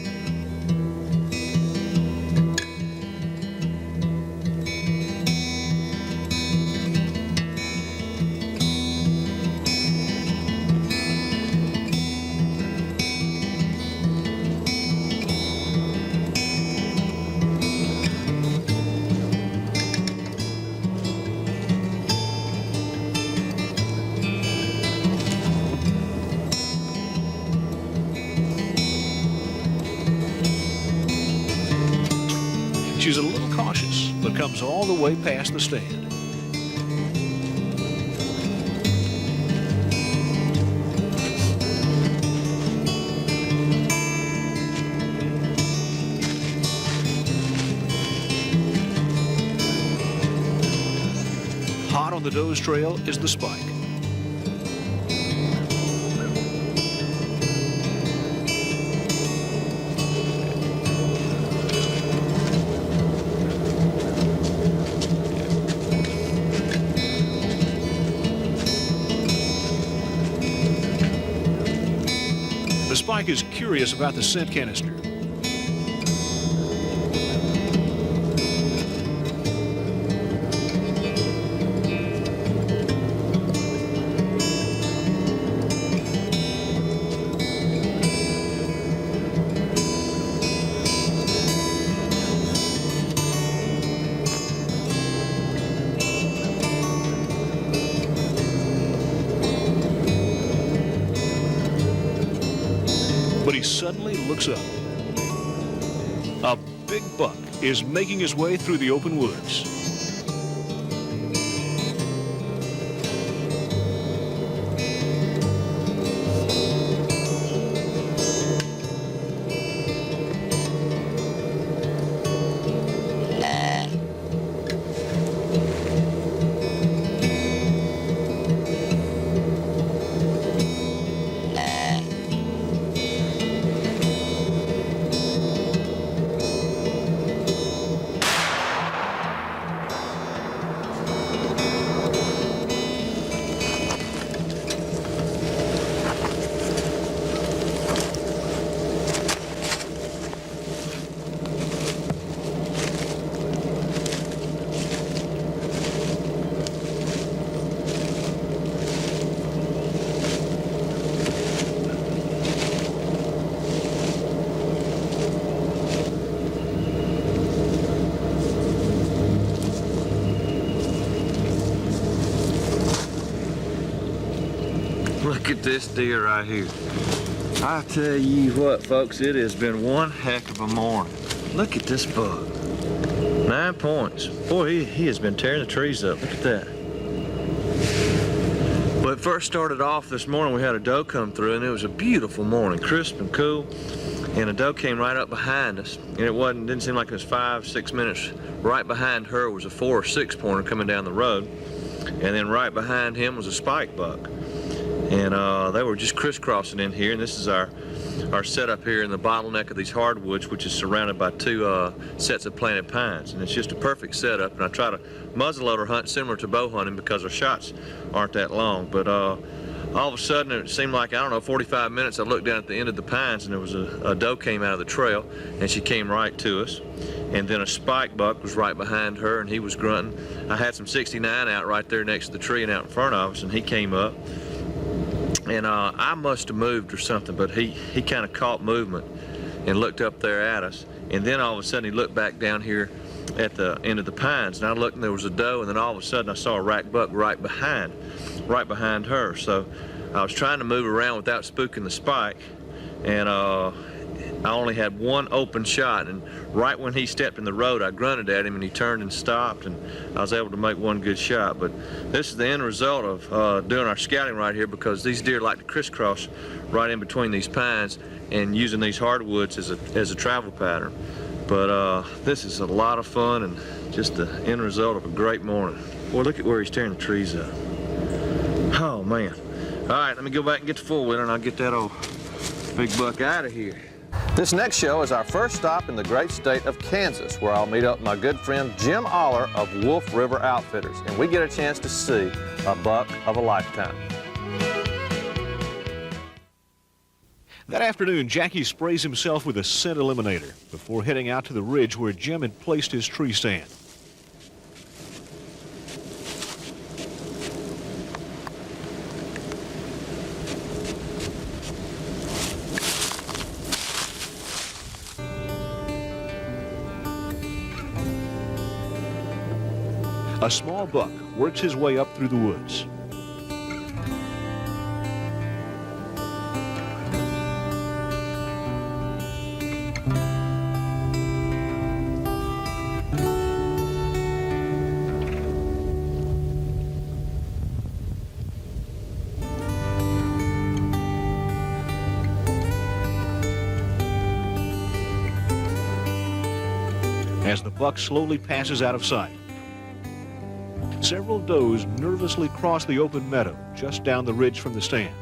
She's a little cautious, but comes all the way past the stand. Hot on the doe's trail is the spike. The spike is curious about the scent canister. But he suddenly looks up. A big buck is making his way through the open woods. Look at this deer right here. I tell you what, folks, it has been one heck of a morning. Look at this buck. 9 points. Boy, he has been tearing the trees up. Look at that. Well, it first started off this morning, we had a doe come through, and it was a beautiful morning, crisp and cool. And a doe came right up behind us, and didn't seem like it was 5, 6 minutes. Right behind her was a 4 or 6 pointer coming down the road, and then right behind him was a spike buck. And they were just crisscrossing in here, and this is our setup here in the bottleneck of these hardwoods, which is surrounded by 2 sets of planted pines. And it's just a perfect setup, and I try to muzzleloader hunt similar to bow hunting because our shots aren't that long. But all of a sudden, it seemed like, I don't know, 45 minutes, I looked down at the end of the pines, and there was a doe came out of the trail, and she came right to us. And then a spike buck was right behind her, and he was grunting. I had some 69 out right there next to the tree and out in front of us, and he came up. And I must have moved or something, but he kind of caught movement and looked up there at us. And then all of a sudden he looked back down here at the end of the pines, and I looked and there was a doe, and then all of a sudden I saw a rack buck right behind her. So I was trying to move around without spooking the spike, and I only had one open shot, and right when he stepped in the road, I grunted at him, and he turned and stopped, and I was able to make one good shot. But this is the end result of doing our scouting right here, because these deer like to crisscross right in between these pines and using these hardwoods as a travel pattern. But this is a lot of fun and just the end result of a great morning. Boy, look at where he's tearing the trees up. Oh, man. All right, let me go back and get the four-wheeler, and I'll get that old big buck out of here. This next show is our first stop in the great state of Kansas, where I'll meet up with my good friend Jim Aller of Wolf River Outfitters, and we get a chance to see a buck of a lifetime. That afternoon, Jackie sprays himself with a scent eliminator before heading out to the ridge where Jim had placed his tree stand. A small buck works his way up through the woods. As the buck slowly passes out of sight, several does nervously cross the open meadow just down the ridge from the stand.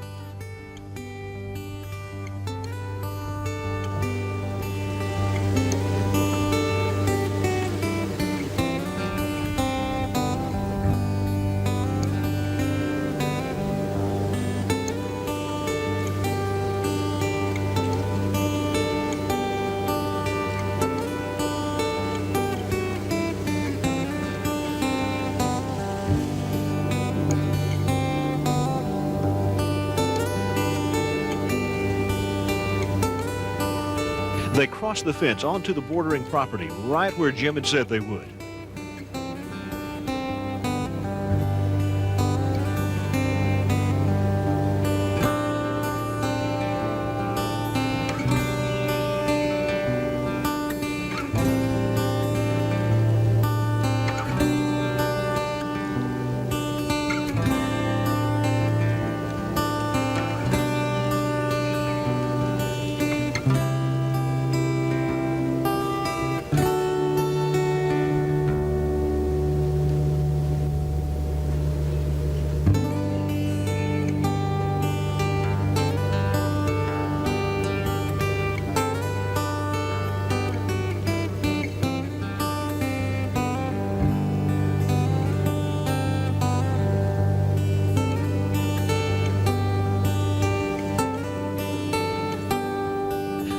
They crossed the fence onto the bordering property right where Jim had said they would.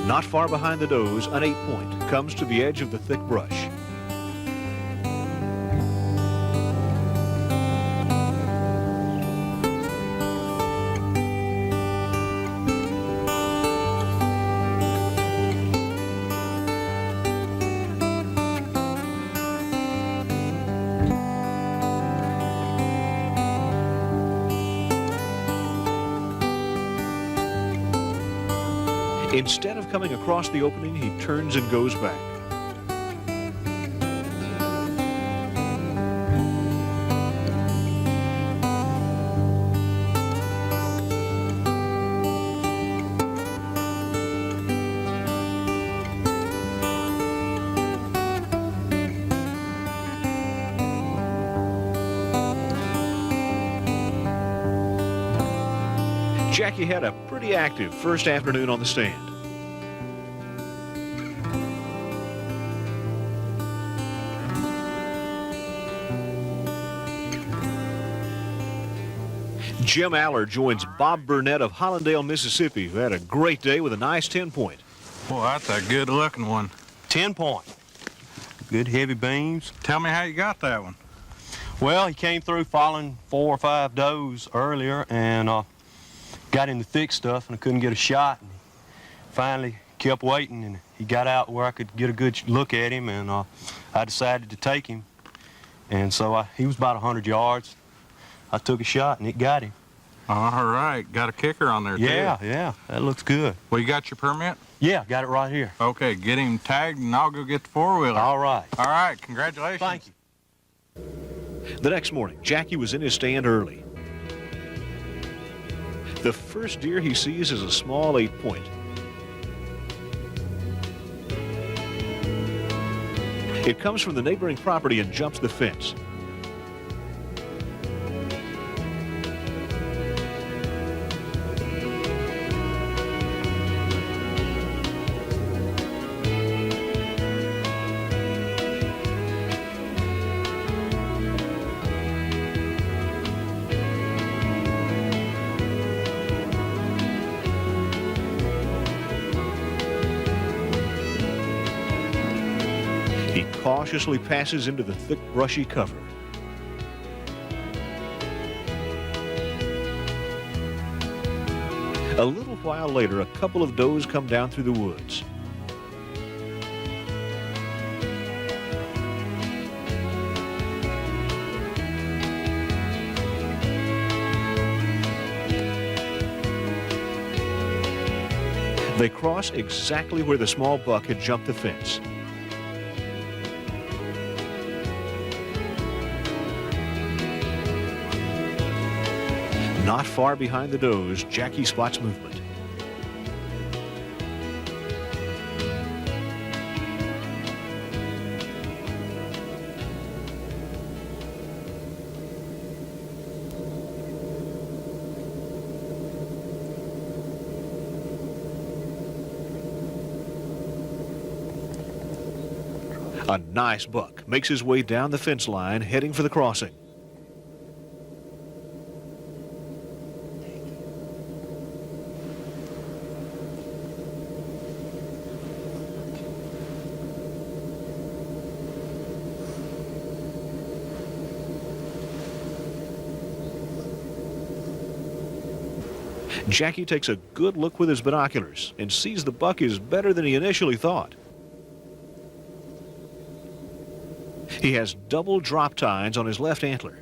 Not far behind the does, an 8-point comes to the edge of the thick brush. Instead of coming across the opening, he turns and goes back. Jackie had a pretty active first afternoon on the stand. Jim Aller joins Bob Burnett of Hollandale, Mississippi, who had a great day with a nice 10-point. Boy, that's a good-looking one. 10-point. Good heavy beams. Tell me how you got that one. Well, he came through following 4 or 5 does earlier and got in the thick stuff, and I couldn't get a shot. And finally kept waiting, and he got out where I could get a good look at him, and I decided to take him. And so he was about 100 yards. I took a shot, and it got him. All right. Got a kicker on there, too. Yeah. That looks good. Well, you got your permit? Yeah, got it right here. Okay, get him tagged, and I'll go get the four-wheeler. All right. All right, congratulations. Thank you. The next morning, Jackie was in his stand early. The first deer he sees is a small 8-point. It comes from the neighboring property and jumps the fence. He cautiously passes into the thick, brushy cover. A little while later, a couple of does come down through the woods. They cross exactly where the small buck had jumped the fence. Not far behind the does, Jackie spots movement. A nice buck makes his way down the fence line, heading for the crossing. Jackie takes a good look with his binoculars and sees the buck is better than he initially thought. He has double drop tines on his left antler.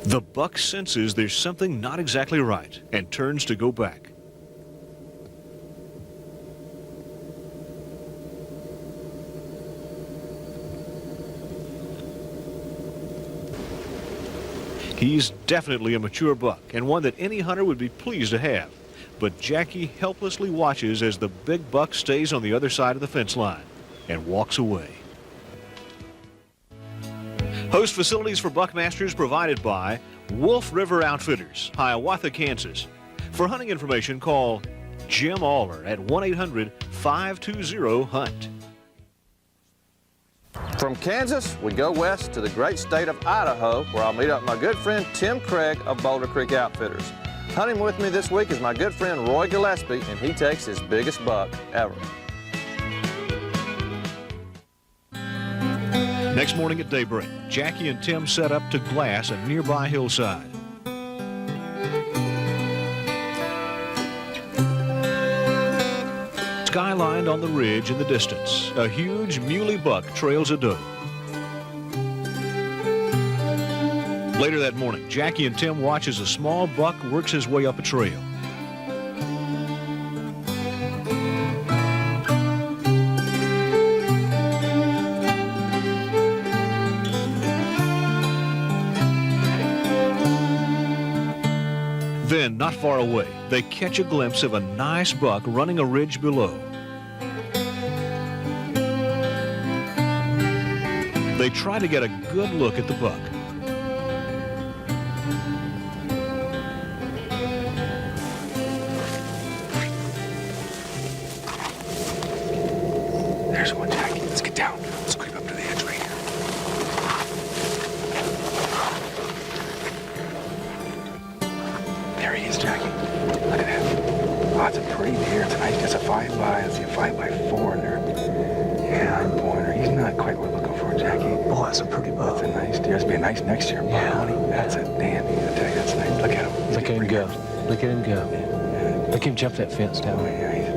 The buck senses there's something not exactly right and turns to go back. He's definitely a mature buck and one that any hunter would be pleased to have. But Jackie helplessly watches as the big buck stays on the other side of the fence line and walks away. Host facilities for Buckmasters provided by Wolf River Outfitters, Hiawatha, Kansas. For hunting information, call Jim Aller at 1-800-520-HUNT. From Kansas, we go west to the great state of Idaho, where I'll meet up with my good friend Tim Craig of Boulder Creek Outfitters. Hunting with me this week is my good friend Roy Gillespie, and he takes his biggest buck ever. Next morning at daybreak, Jackie and Tim set up to glass a nearby hillside. Skylined on the ridge in the distance, a huge muley buck trails a doe. Later that morning, Jackie and Tim watch as a small buck works his way up a trail. Then, not far away, they catch a glimpse of a nice buck running a ridge below. They try to get a good look at the buck. There's one, Jackie. Let's get down. Let's creep up to the edge right here. There he is, Jackie. Look at that. Oh, it's a pretty deer. It's a nice, it's a 5x. Let's see, a 5x4 in there. Yeah, I'm pointer. He's not quite what we're looking for, Jackie. Oh, that's a pretty buck. That's a nice deer. It's be a nice next year buck, honey. That's a dandy. I tell you, that's nice. Look at him. Look at him go. Look at him go. Look at him jump that fence down. Oh, yeah, he's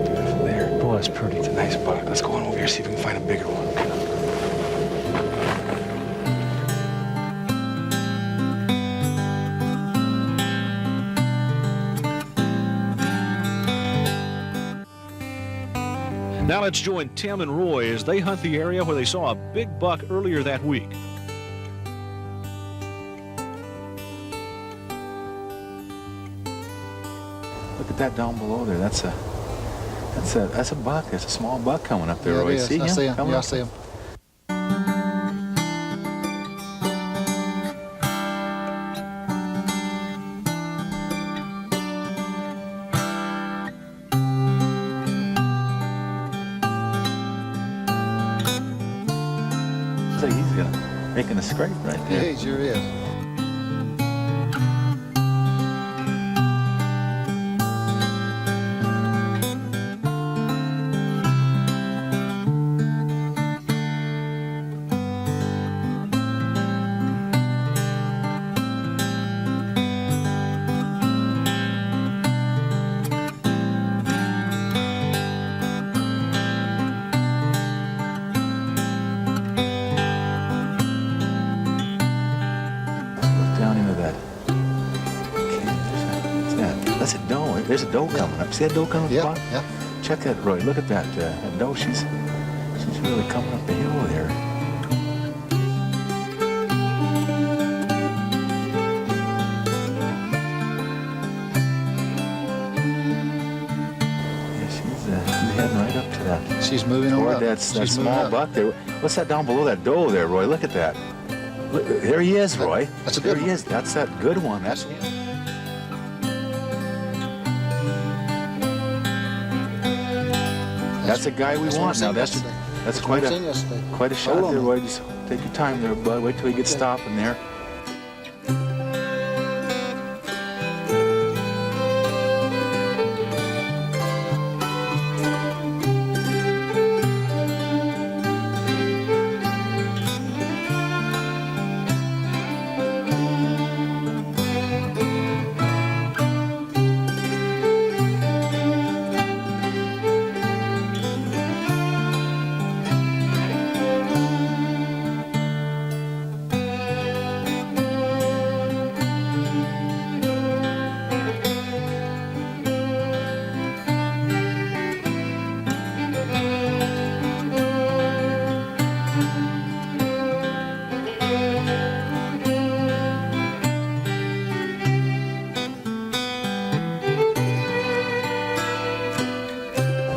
there. Boy, that's pretty. It's a nice buck. Let's go on over here, see if we can find a bigger one. Now let's join Tim and Roy as they hunt the area where they saw a big buck earlier that week. Look at that down below there. That's a buck. There's a small buck coming up there, Yeah, Roy. it is. See him? I see him. Coming Yeah, I up? see him. Looks like he's making a scrape right Yeah, there. he sure is. Look down into that. What's that? That's a doe. There's a doe coming up. See that doe coming Yeah, up? yeah. Check that, Roy. Look at that. That doe. She's really coming up the hill there. she's moving on Roy, up. that's that She's moving small up. buck there. What's that down below that doe there, Roy? Look at that. Look, there he is, Roy. That's a good There he one. is. That's that good one. That's a guy we want now. That's quite a shot there, Roy. Just take your time there, bud. Wait till he gets stopping there.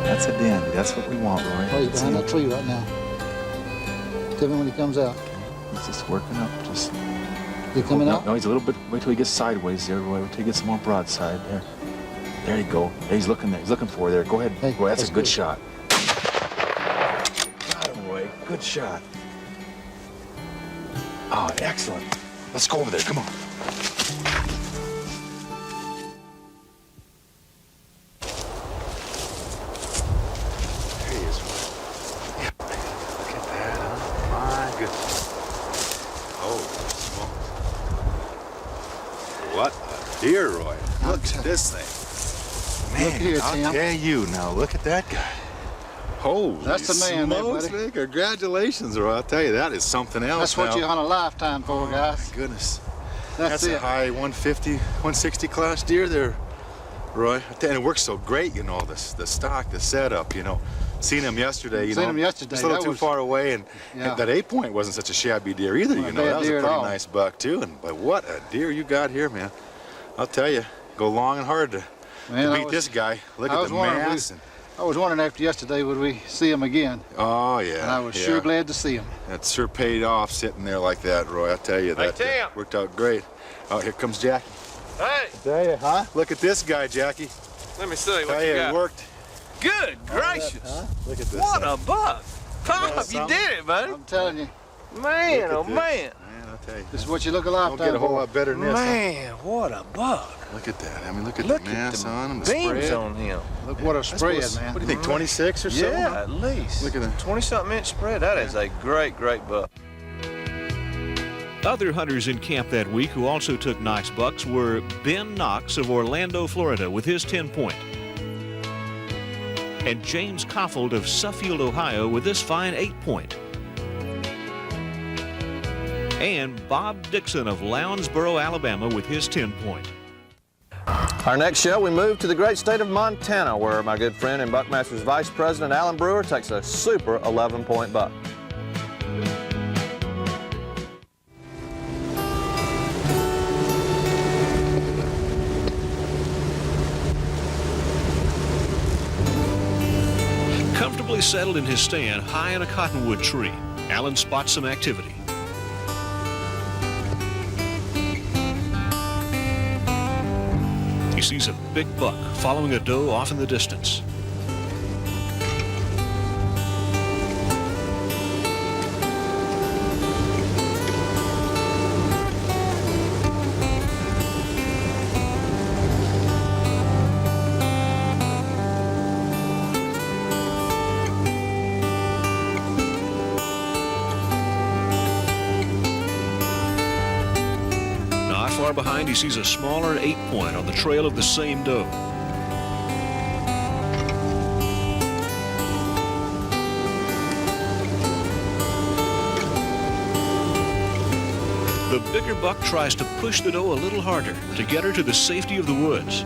That's a dandy. That's what we want, Roy. Oh, he's behind that tree right now. Tell me when he comes out. He's just working up. Just. He coming out? No, he's a little bit. Wait till he gets sideways there, Roy. Wait till he gets some more broadside there. There you go. There, he's looking there. He's looking for there. Go ahead, Hey, Roy. That's a good good. shot. Got him, Roy. Good shot. Oh, excellent. Let's go over there. Come on. There he is, Roy. Yeah. Look at that, huh? My goodness. Oh, smokes. What a deer, Roy. Look at this thing. Man, Look here, I'll Tim. tell you now, look at that guy. Holy That's the man there, smokes, buddy. man. Congratulations, Roy. I'll tell you, that is something else. That's what now. you hunt a lifetime for, guys. My goodness. That's a it. high 150, 160 class deer there, Roy. I tell you, it works so great, you know, the stock, the setup, you know. Seen him yesterday, you know. Seen him yesterday. Just a little That too was- far away, and Yeah. that 8-point wasn't such a shabby deer either, Not you a know. bad That was a deer at pretty all. nice buck, too. But what a deer you got here, man. I'll tell you, go long and hard to Man, I beat was- this guy. Look I at was the wondering, mass. I was wondering after yesterday, would we see him again? Oh, yeah. And I was yeah. sure glad to see him. That sure paid off sitting there like that, Roy. I tell you, Hey, that Tim. worked out great. Oh, here comes Jackie. Hey, Tell you, huh? Look at this guy, Jackie. let me see Tell what you, you it got. worked. Good gracious. Look at this. What thing. a buck. Pop, you something? did it, buddy. I'm telling you, Man, Look oh at this. man. Man, I'll tell you. this is what you look a Don't lifetime get a whole for. lot better than this. huh? Man, what a buck. Look at that. I mean, look at Look the at mass the on him, the beams spread. on him. Look what a I spread, suppose- man. What do you think, 26 or so? Yeah, at least. Look at that. 20-something inch spread. That is a great, great buck. Other hunters in camp that week who also took nice bucks were Ben Knox of Orlando, Florida, with his 10-point. And James Koffold of Suffield, Ohio, with this fine 8-point. And Bob Dixon of Lounsboro, Alabama, with his 10-point. Our next show, we move to the great state of Montana, where my good friend and Buckmasters Vice President Alan Brewer takes a super 11-point buck. Comfortably settled in his stand high in a cottonwood tree, Alan spots some activity. He sees a big buck following a doe off in the distance. Not far behind, he sees a smaller 8-point on the trail of the same doe. The bigger buck tries to push the doe a little harder to get her to the safety of the woods.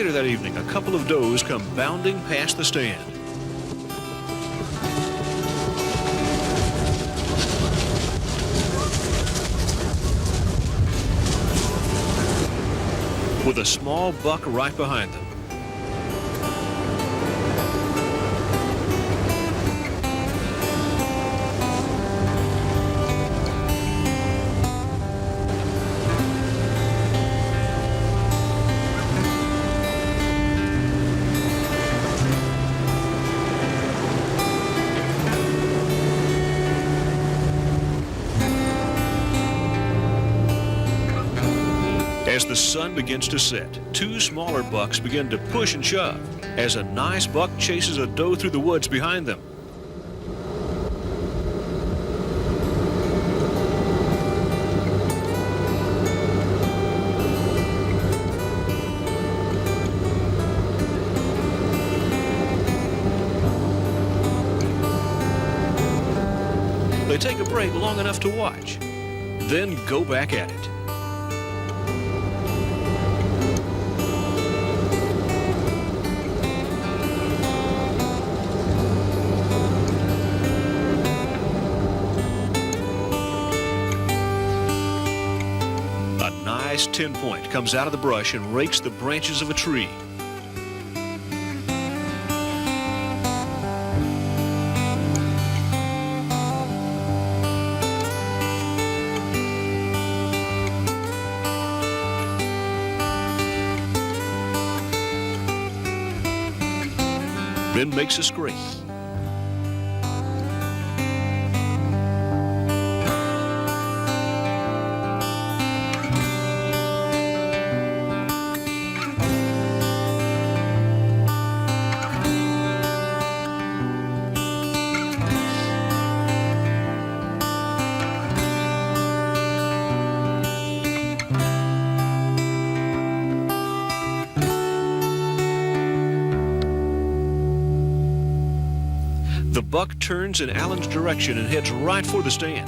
Later that evening, a couple of does come bounding past the stand. With a small buck right behind them. As the sun begins to set, two smaller bucks begin to push and shove as a nice buck chases a doe through the woods behind them. They take a break long enough to watch, then go back at it. Nice 10-point comes out of the brush and rakes the branches of a tree. Then makes a scrape. The buck turns in Alan's direction and heads right for the stand.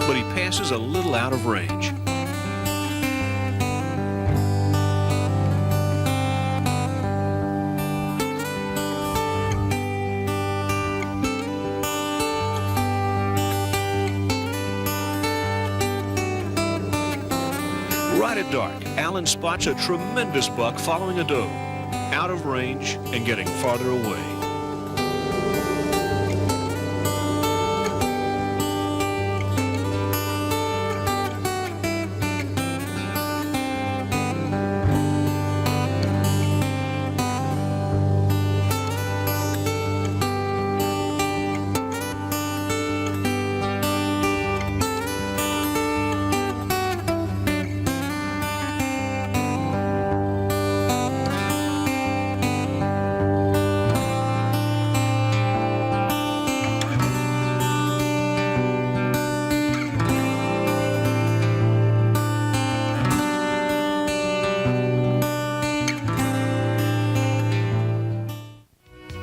But he passes a little out of range. Right at dark, Alan spots a tremendous buck following a doe, out of range and getting farther away.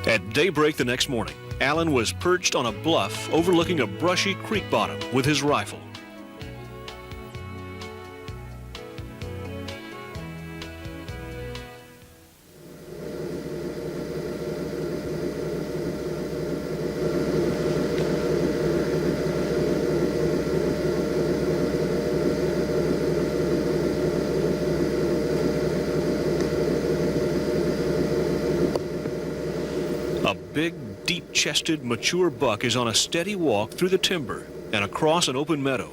At daybreak the next morning, Alan was perched on a bluff overlooking a brushy creek bottom with his rifle. A big, deep-chested, mature buck is on a steady walk through the timber and across an open meadow.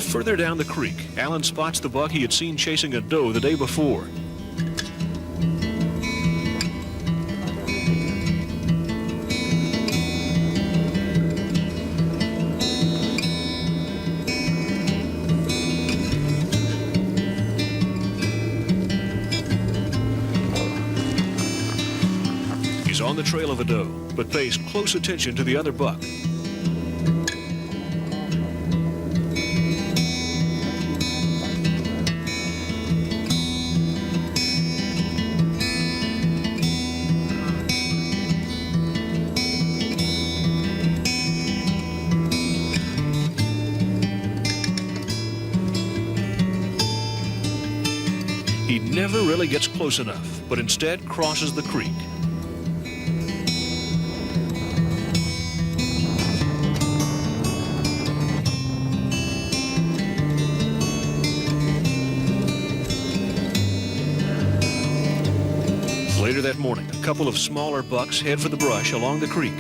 further down the creek, Alan spots the buck he had seen chasing a doe the day before. He's on the trail of a doe, but pays close attention to the other buck. He never really gets close enough, but instead crosses the creek. Later that morning, a couple of smaller bucks head for the brush along the creek.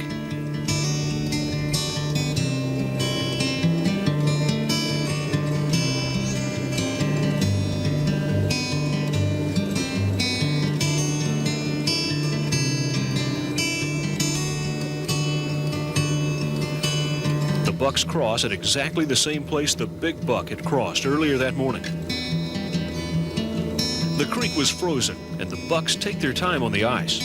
The bucks cross at exactly the same place the big buck had crossed earlier that morning. The creek was frozen, and the bucks take their time on the ice.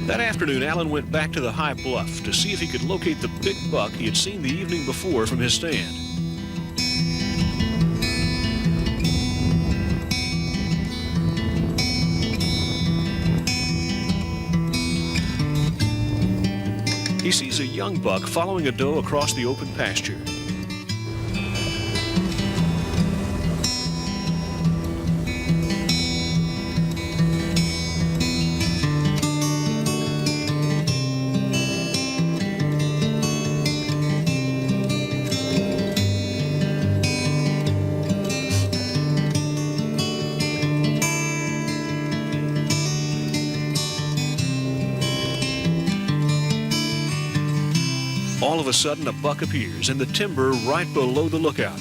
That afternoon, Alan went back to the high bluff to see if he could locate the big buck he had seen the evening before from his stand. He sees a young buck following a doe across the open pasture. All of a sudden, a buck appears in the timber right below the lookout.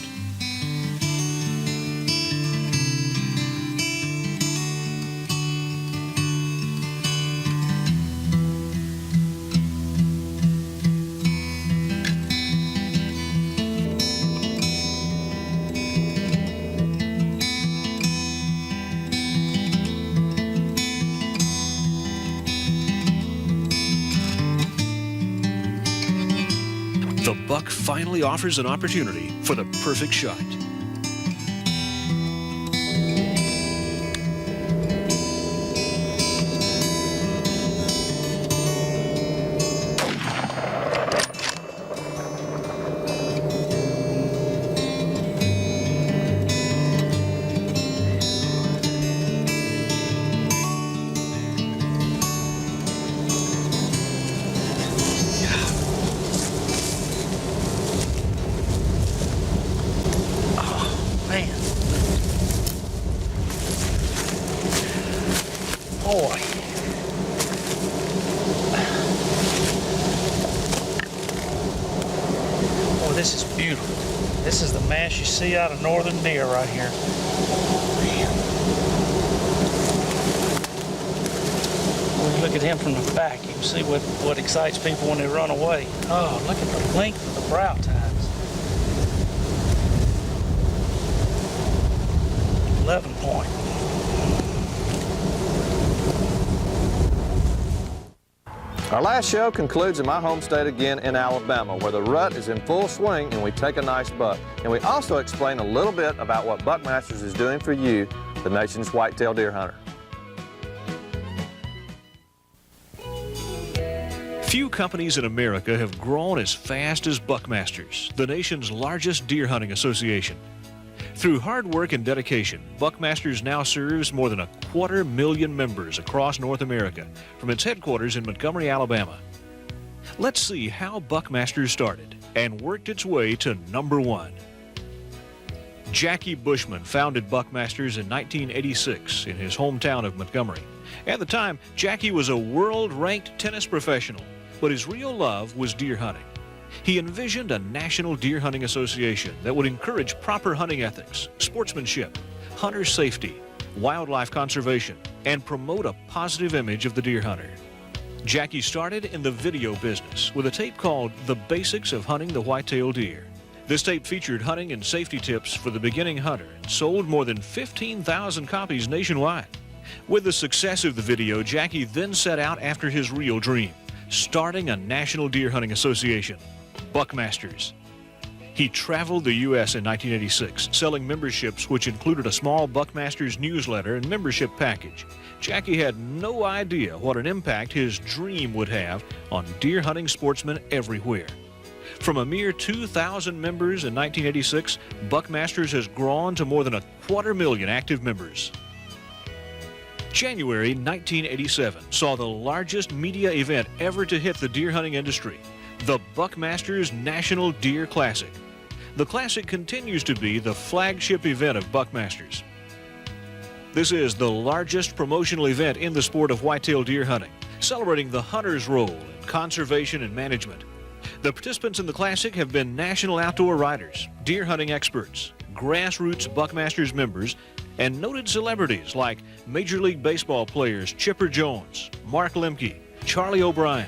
The buck finally offers an opportunity for the perfect shot. Boy. Boy, this is beautiful. This is the mass you see out of northern deer right here. Man. When you look at him from the back, you can see what excites people when they run away. Oh, look at the length of the brow tines. 11 point. Our last show concludes in my home state again in Alabama, where the rut is in full swing and we take a nice buck. And we also explain a little bit about what Buckmasters is doing for you, the nation's whitetail deer hunter. Few companies in America have grown as fast as Buckmasters, the nation's largest deer hunting association. Through hard work and dedication, Buckmasters now serves more than 250,000 members across North America from its headquarters in Montgomery, Alabama. Let's see how Buckmasters started and worked its way to #1. Jackie Bushman founded Buckmasters in 1986 in his hometown of Montgomery. At the time, Jackie was a world-ranked tennis professional, but his real love was deer hunting. He envisioned a national deer hunting association that would encourage proper hunting ethics, sportsmanship, hunter safety, wildlife conservation, and promote a positive image of the deer hunter. Jackie started in the video business with a tape called The Basics of Hunting the White-tailed Deer. This tape featured hunting and safety tips for the beginning hunter and sold more than 15,000 copies nationwide. With the success of the video, Jackie then set out after his real dream, starting a national deer hunting association, Buckmasters. He traveled the U.S. in 1986, selling memberships which included a small Buckmasters newsletter and membership package. Jackie had no idea what an impact his dream would have on deer hunting sportsmen everywhere. From a mere 2,000 members in 1986, Buckmasters has grown to more than 250,000 active members. January 1987 saw the largest media event ever to hit the deer hunting industry, the Buckmasters National Deer Classic. The Classic continues to be the flagship event of Buckmasters. This is the largest promotional event in the sport of whitetail deer hunting, celebrating the hunter's role in conservation and management. The participants in the Classic have been national outdoor riders, deer hunting experts, grassroots Buckmasters members, and noted celebrities like Major League Baseball players Chipper Jones, Mark Lemke, Charlie O'Brien,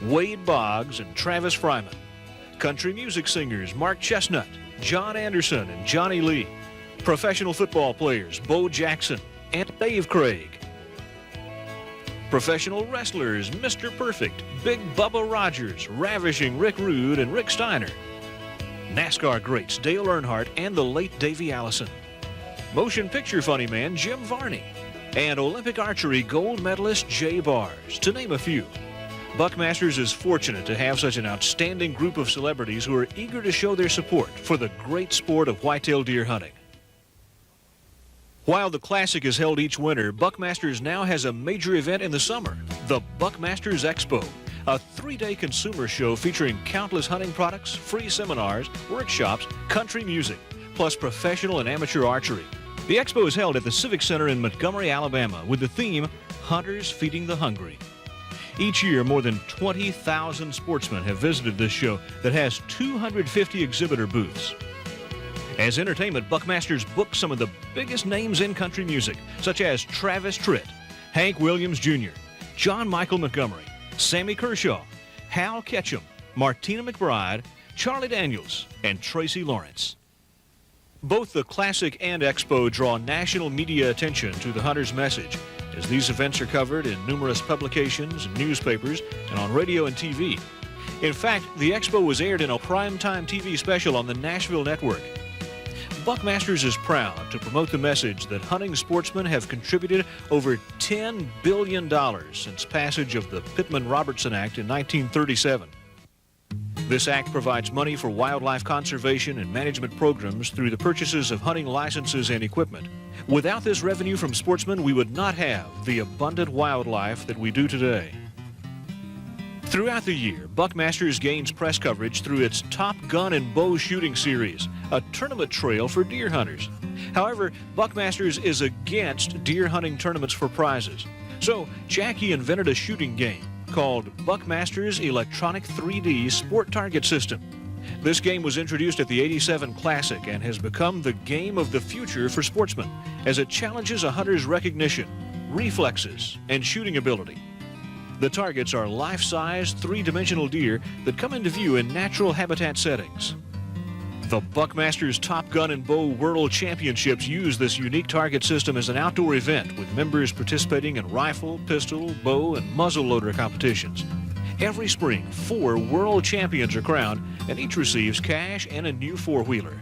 Wade Boggs, and Travis Fryman. Country music singers Mark Chestnut, John Anderson, and Johnny Lee. Professional football players Bo Jackson and Dave Craig. Professional wrestlers Mr. Perfect, Big Bubba Rogers, Ravishing Rick Rude, and Rick Steiner. NASCAR greats Dale Earnhardt and the late Davey Allison. Motion picture funny man Jim Varney. And Olympic archery gold medalist Jay Bars, to name a few. Buckmasters is fortunate to have such an outstanding group of celebrities who are eager to show their support for the great sport of whitetail deer hunting. While the Classic is held each winter, Buckmasters now has a major event in the summer, the Buckmasters Expo, a 3-day consumer show featuring countless hunting products, free seminars, workshops, country music, plus professional and amateur archery. The expo is held at the Civic Center in Montgomery, Alabama, with the theme, Hunters Feeding the Hungry. Each year, more than 20,000 sportsmen have visited this show that has 250 exhibitor booths. As entertainment, Buckmasters book some of the biggest names in country music, such as Travis Tritt, Hank Williams Jr., John Michael Montgomery, Sammy Kershaw, Hal Ketchum, Martina McBride, Charlie Daniels, and Tracy Lawrence. Both the Classic and Expo draw national media attention to the hunter's message, as these events are covered in numerous publications and newspapers and on radio and TV. In fact, the Expo was aired in a primetime TV special on the Nashville network. Buckmasters is proud to promote the message that hunting sportsmen have contributed over $10 billion since passage of the Pittman-Robertson Act in 1937. This act provides money for wildlife conservation and management programs through the purchases of hunting licenses and equipment. Without this revenue from sportsmen, we would not have the abundant wildlife that we do today. Throughout the year, Buckmasters gains press coverage through its Top Gun and Bow shooting series, a tournament trail for deer hunters. However, Buckmasters is against deer hunting tournaments for prizes. So, Jackie invented a shooting game called Buckmasters Electronic 3D Sport Target System. This game was introduced at the '87 Classic and has become the game of the future for sportsmen, as it challenges a hunter's recognition, reflexes, and shooting ability. The targets are life-size, 3-dimensional deer that come into view in natural habitat settings. The Buckmasters Top Gun and Bow World Championships use this unique target system as an outdoor event with members participating in rifle, pistol, bow, and muzzleloader competitions. Every spring, 4 world champions are crowned, and each receives cash and a new 4-wheeler.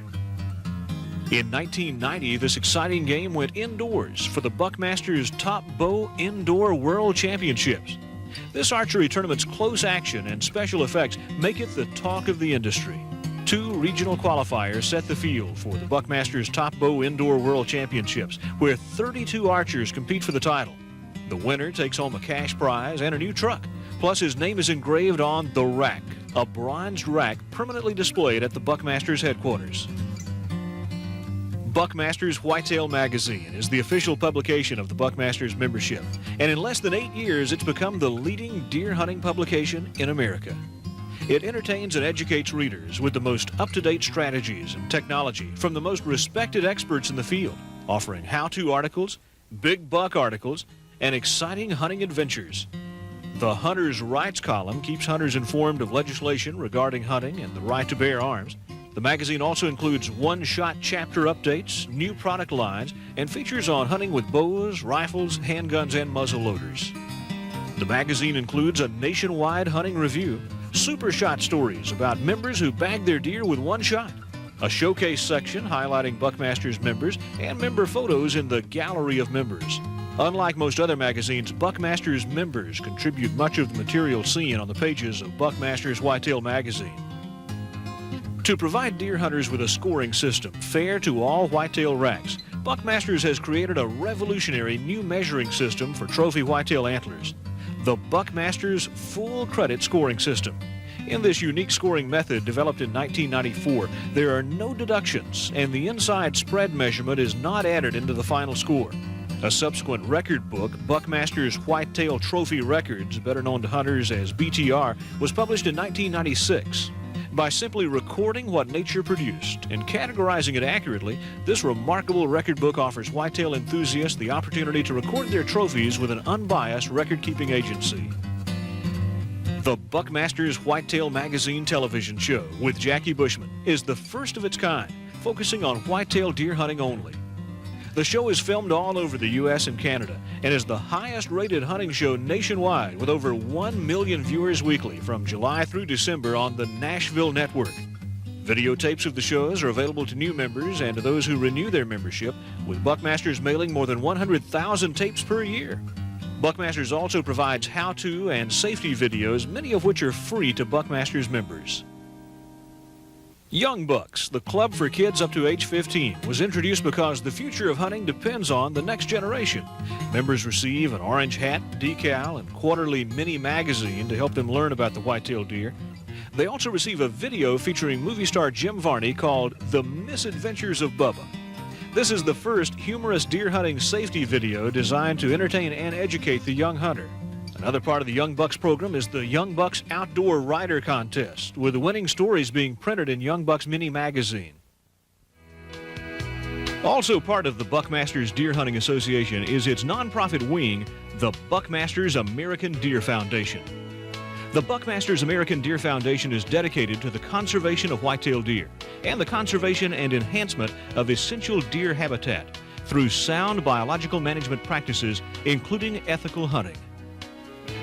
In 1990, this exciting game went indoors for the Buckmasters Top Bow Indoor World Championships. This archery tournament's close action and special effects make it the talk of the industry. 2 regional qualifiers set the field for the Buckmasters Top Bow Indoor World Championships, where 32 archers compete for the title. The winner takes home a cash prize and a new truck. Plus, his name is engraved on the rack, a bronzed rack permanently displayed at the Buckmasters headquarters. Buckmasters Whitetail Magazine is the official publication of the Buckmasters membership, and in less than 8 years, it's become the leading deer hunting publication in America. It entertains and educates readers with the most up-to-date strategies and technology from the most respected experts in the field, offering how-to articles, big buck articles, and exciting hunting adventures. The Hunter's Rights column keeps hunters informed of legislation regarding hunting and the right to bear arms. The magazine also includes one-shot chapter updates, new product lines, and features on hunting with bows, rifles, handguns, and muzzleloaders. The magazine includes a nationwide hunting review, super shot stories about members who bagged their deer with one shot, a showcase section highlighting Buckmasters members, and member photos in the Gallery of Members. Unlike most other magazines, Buckmasters members contribute much of the material seen on the pages of Buckmasters Whitetail Magazine. To provide deer hunters with a scoring system fair to all whitetail racks, Buckmasters has created a revolutionary new measuring system for trophy whitetail antlers, the Buckmasters Full Credit Scoring System. In this unique scoring method developed in 1994, there are no deductions, and the inside spread measurement is not added into the final score. A subsequent record book, Buckmasters Whitetail Trophy Records, better known to hunters as BTR, was published in 1996. By simply recording what nature produced and categorizing it accurately, this remarkable record book offers whitetail enthusiasts the opportunity to record their trophies with an unbiased record-keeping agency. The Buckmasters Whitetail Magazine television show with Jackie Bushman is the first of its kind, focusing on whitetail deer hunting only. The show is filmed all over the U.S. and Canada and is the highest-rated hunting show nationwide with over 1 million viewers weekly from July through December on the Nashville network. Videotapes of the shows are available to new members and to those who renew their membership, with Buckmasters mailing more than 100,000 tapes per year. Buckmasters also provides how-to and safety videos, many of which are free to Buckmasters members. Young Bucks, the club for kids up to age 15, was introduced because the future of hunting depends on the next generation. Members receive an orange hat, decal, and quarterly mini magazine to help them learn about the whitetail deer. They also receive a video featuring movie star Jim Varney called The Misadventures of Bubba. This is the first humorous deer hunting safety video designed to entertain and educate the young hunter. Another part of the Young Bucks program is the Young Bucks Outdoor Rider Contest, with the winning stories being printed in Young Bucks Mini Magazine. Also part of the Buckmasters Deer Hunting Association is its nonprofit wing, the Buckmasters American Deer Foundation. The Buckmasters American Deer Foundation is dedicated to the conservation of whitetail deer and the conservation and enhancement of essential deer habitat through sound biological management practices, including ethical hunting.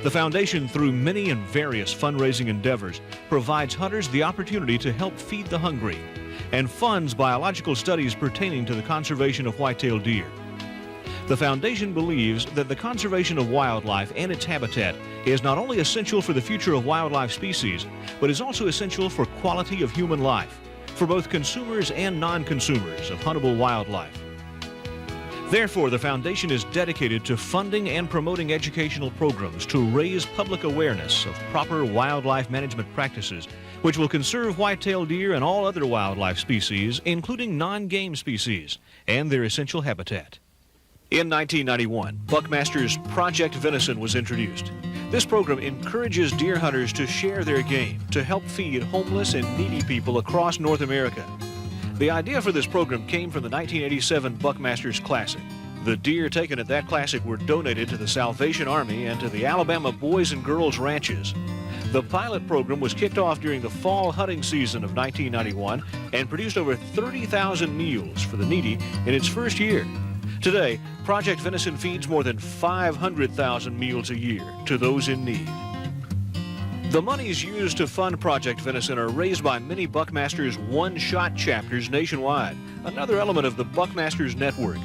The foundation, through many and various fundraising endeavors, provides hunters the opportunity to help feed the hungry and funds biological studies pertaining to the conservation of whitetail deer. The foundation believes that the conservation of wildlife and its habitat is not only essential for the future of wildlife species, but is also essential for quality of human life, for both consumers and non-consumers of huntable wildlife. Therefore, the foundation is dedicated to funding and promoting educational programs to raise public awareness of proper wildlife management practices, which will conserve whitetail deer and all other wildlife species, including non-game species, and their essential habitat. In 1991, Buckmasters Project Venison was introduced. This program encourages deer hunters to share their game to help feed homeless and needy people across North America. The idea for this program came from the 1987 Buckmasters Classic. The deer taken at that classic were donated to the Salvation Army and to the Alabama Boys and Girls Ranches. The pilot program was kicked off during the fall hunting season of 1991 and produced over 30,000 meals for the needy in its first year. Today, Project Venison feeds more than 500,000 meals a year to those in need. The monies used to fund Project Venison are raised by many Buckmasters one-shot chapters nationwide, another element of the Buckmasters network.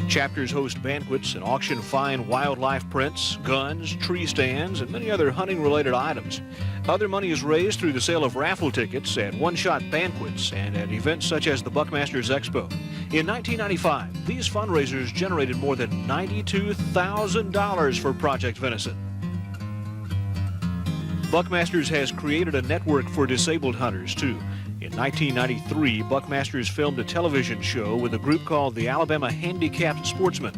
Chapters host banquets and auction fine wildlife prints, guns, tree stands, and many other hunting-related items. Other money is raised through the sale of raffle tickets at one-shot banquets and at events such as the Buckmasters Expo. In 1995, these fundraisers generated more than $92,000 for Project Venison. Buckmasters has created a network for disabled hunters, too. In 1993, Buckmasters filmed a television show with a group called the Alabama Handicapped Sportsmen.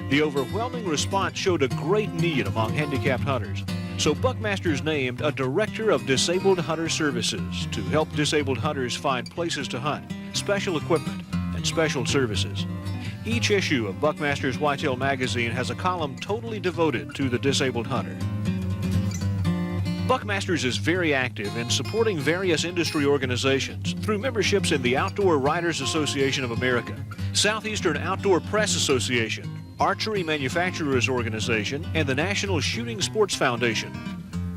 The overwhelming response showed a great need among handicapped hunters. So Buckmasters named a Director of Disabled Hunter Services to help disabled hunters find places to hunt, special equipment, and special services. Each issue of Buckmasters Whitetail magazine has a column totally devoted to the disabled hunter. Buckmasters is very active in supporting various industry organizations through memberships in the Outdoor Writers Association of America, Southeastern Outdoor Press Association, Archery Manufacturers Organization, and the National Shooting Sports Foundation.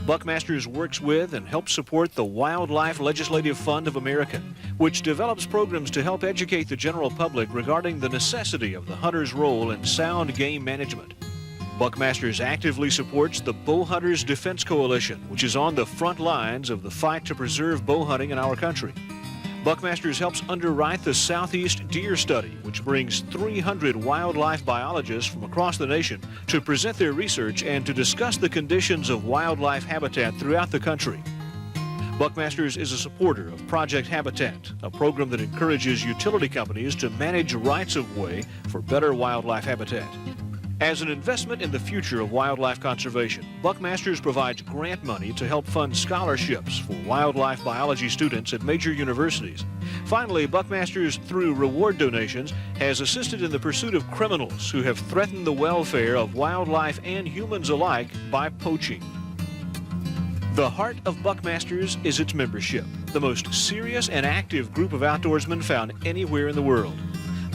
Buckmasters works with and helps support the Wildlife Legislative Fund of America, which develops programs to help educate the general public regarding the necessity of the hunter's role in sound game management. Buckmasters actively supports the Bow Hunters Defense Coalition, which is on the front lines of the fight to preserve bow hunting in our country. Buckmasters helps underwrite the Southeast Deer Study, which brings 300 wildlife biologists from across the nation to present their research and to discuss the conditions of wildlife habitat throughout the country. Buckmasters is a supporter of Project Habitat, a program that encourages utility companies to manage rights-of-way for better wildlife habitat. As an investment in the future of wildlife conservation, Buckmasters provides grant money to help fund scholarships for wildlife biology students at major universities. Finally, Buckmasters, through reward donations, has assisted in the pursuit of criminals who have threatened the welfare of wildlife and humans alike by poaching. The heart of Buckmasters is its membership, the most serious and active group of outdoorsmen found anywhere in the world.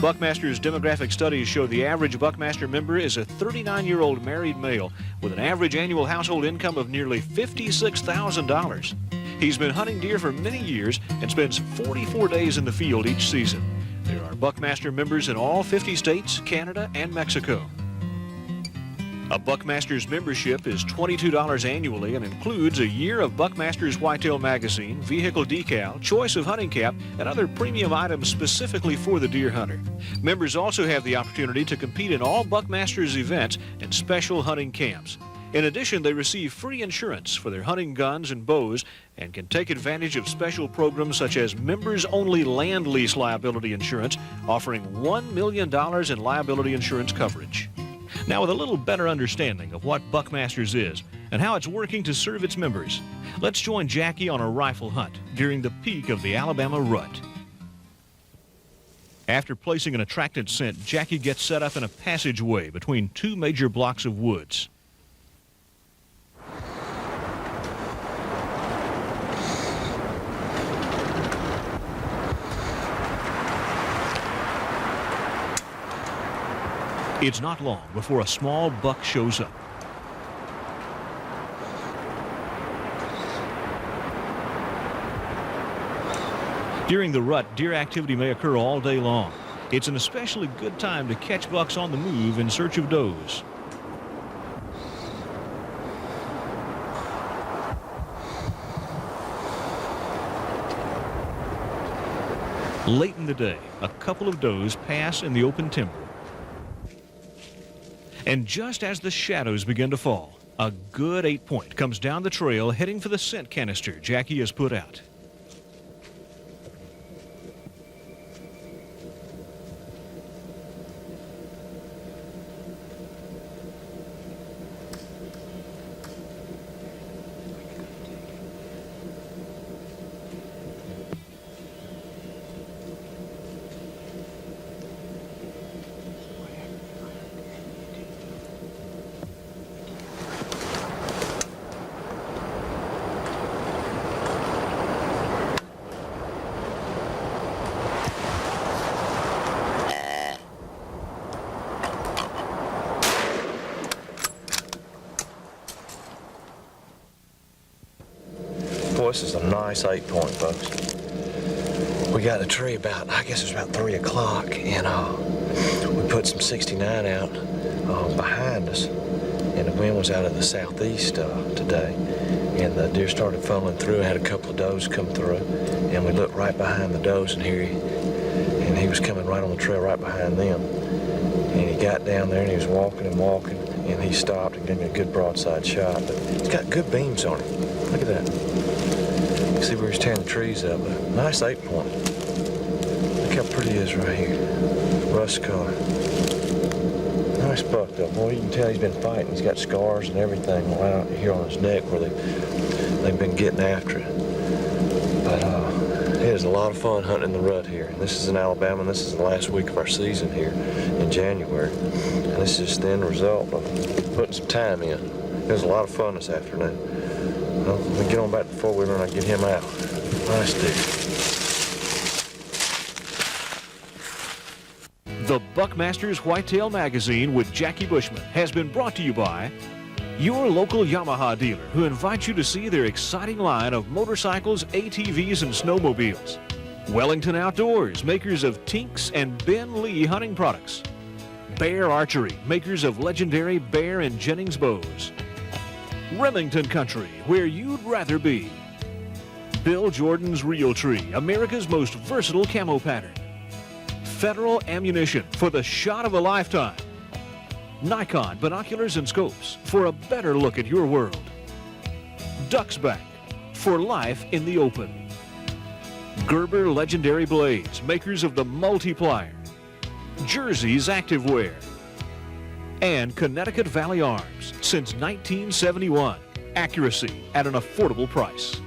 Buckmasters demographic studies show the average Buckmaster member is a 39-year-old married male with an average annual household income of nearly $56,000. He's been hunting deer for many years and spends 44 days in the field each season. There are Buckmaster members in all 50 states, Canada, and Mexico. A Buckmasters membership is $22 annually and includes a year of Buckmasters Whitetail magazine, vehicle decal, choice of hunting cap, and other premium items specifically for the deer hunter. Members also have the opportunity to compete in all Buckmasters events and special hunting camps. In addition, they receive free insurance for their hunting guns and bows and can take advantage of special programs such as members-only land lease liability insurance, offering $1 million in liability insurance coverage. Now, with a little better understanding of what Buckmasters is and how it's working to serve its members, let's join Jackie on a rifle hunt during the peak of the Alabama rut. After placing an attractant scent, Jackie gets set up in a passageway between two major blocks of woods. It's not long before a small buck shows up. During the rut, deer activity may occur all day long. It's an especially good time to catch bucks on the move in search of does. Late in the day, a couple of does pass in the open timber. And just as the shadows begin to fall, a good 8-point comes down the trail heading for the scent canister Jackie has put out. This is a nice 8-point, folks. We got the tree about, I guess it's about 3 o'clock, and we put some 69 out behind us, and the wind was out of the southeast today, and the deer started funneling through. I had a couple of does come through, and we looked right behind the does, and he was coming right on the trail right behind them. And he got down there, and he was walking, and he stopped and gave me a good broadside shot. But he's got good beams on him. Look at that. You can see where he's tearing the trees up. A nice 8-point. Look how pretty he is right here. Rust color. Nice buck, though. Boy, you can tell he's been fighting. He's got scars and everything right out here on his neck where they've been getting after it. But it is a lot of fun hunting in the rut here. This is in Alabama, and this is the last week of our season here in January. And this is just the end result of putting some time in. It was a lot of fun this afternoon. Well, let me get on back to the four-wheeler and I get him out. Nice deer. The Buckmasters Whitetail Magazine with Jackie Bushman has been brought to you by your local Yamaha dealer, who invites you to see their exciting line of motorcycles, ATVs, and snowmobiles. Wellington Outdoors, makers of Tinks and Ben Lee hunting products. Bear Archery, makers of legendary Bear and Jennings bows. Remington Country, where you'd rather be. Bill Jordan's Realtree, America's most versatile camo pattern. Federal Ammunition for the shot of a lifetime. Nikon binoculars and scopes for a better look at your world. Duck's Back for life in the open. Gerber Legendary Blades, makers of the Multiplier. Jersey's Activewear. And Connecticut Valley Arms, since 1971. Accuracy at an affordable price.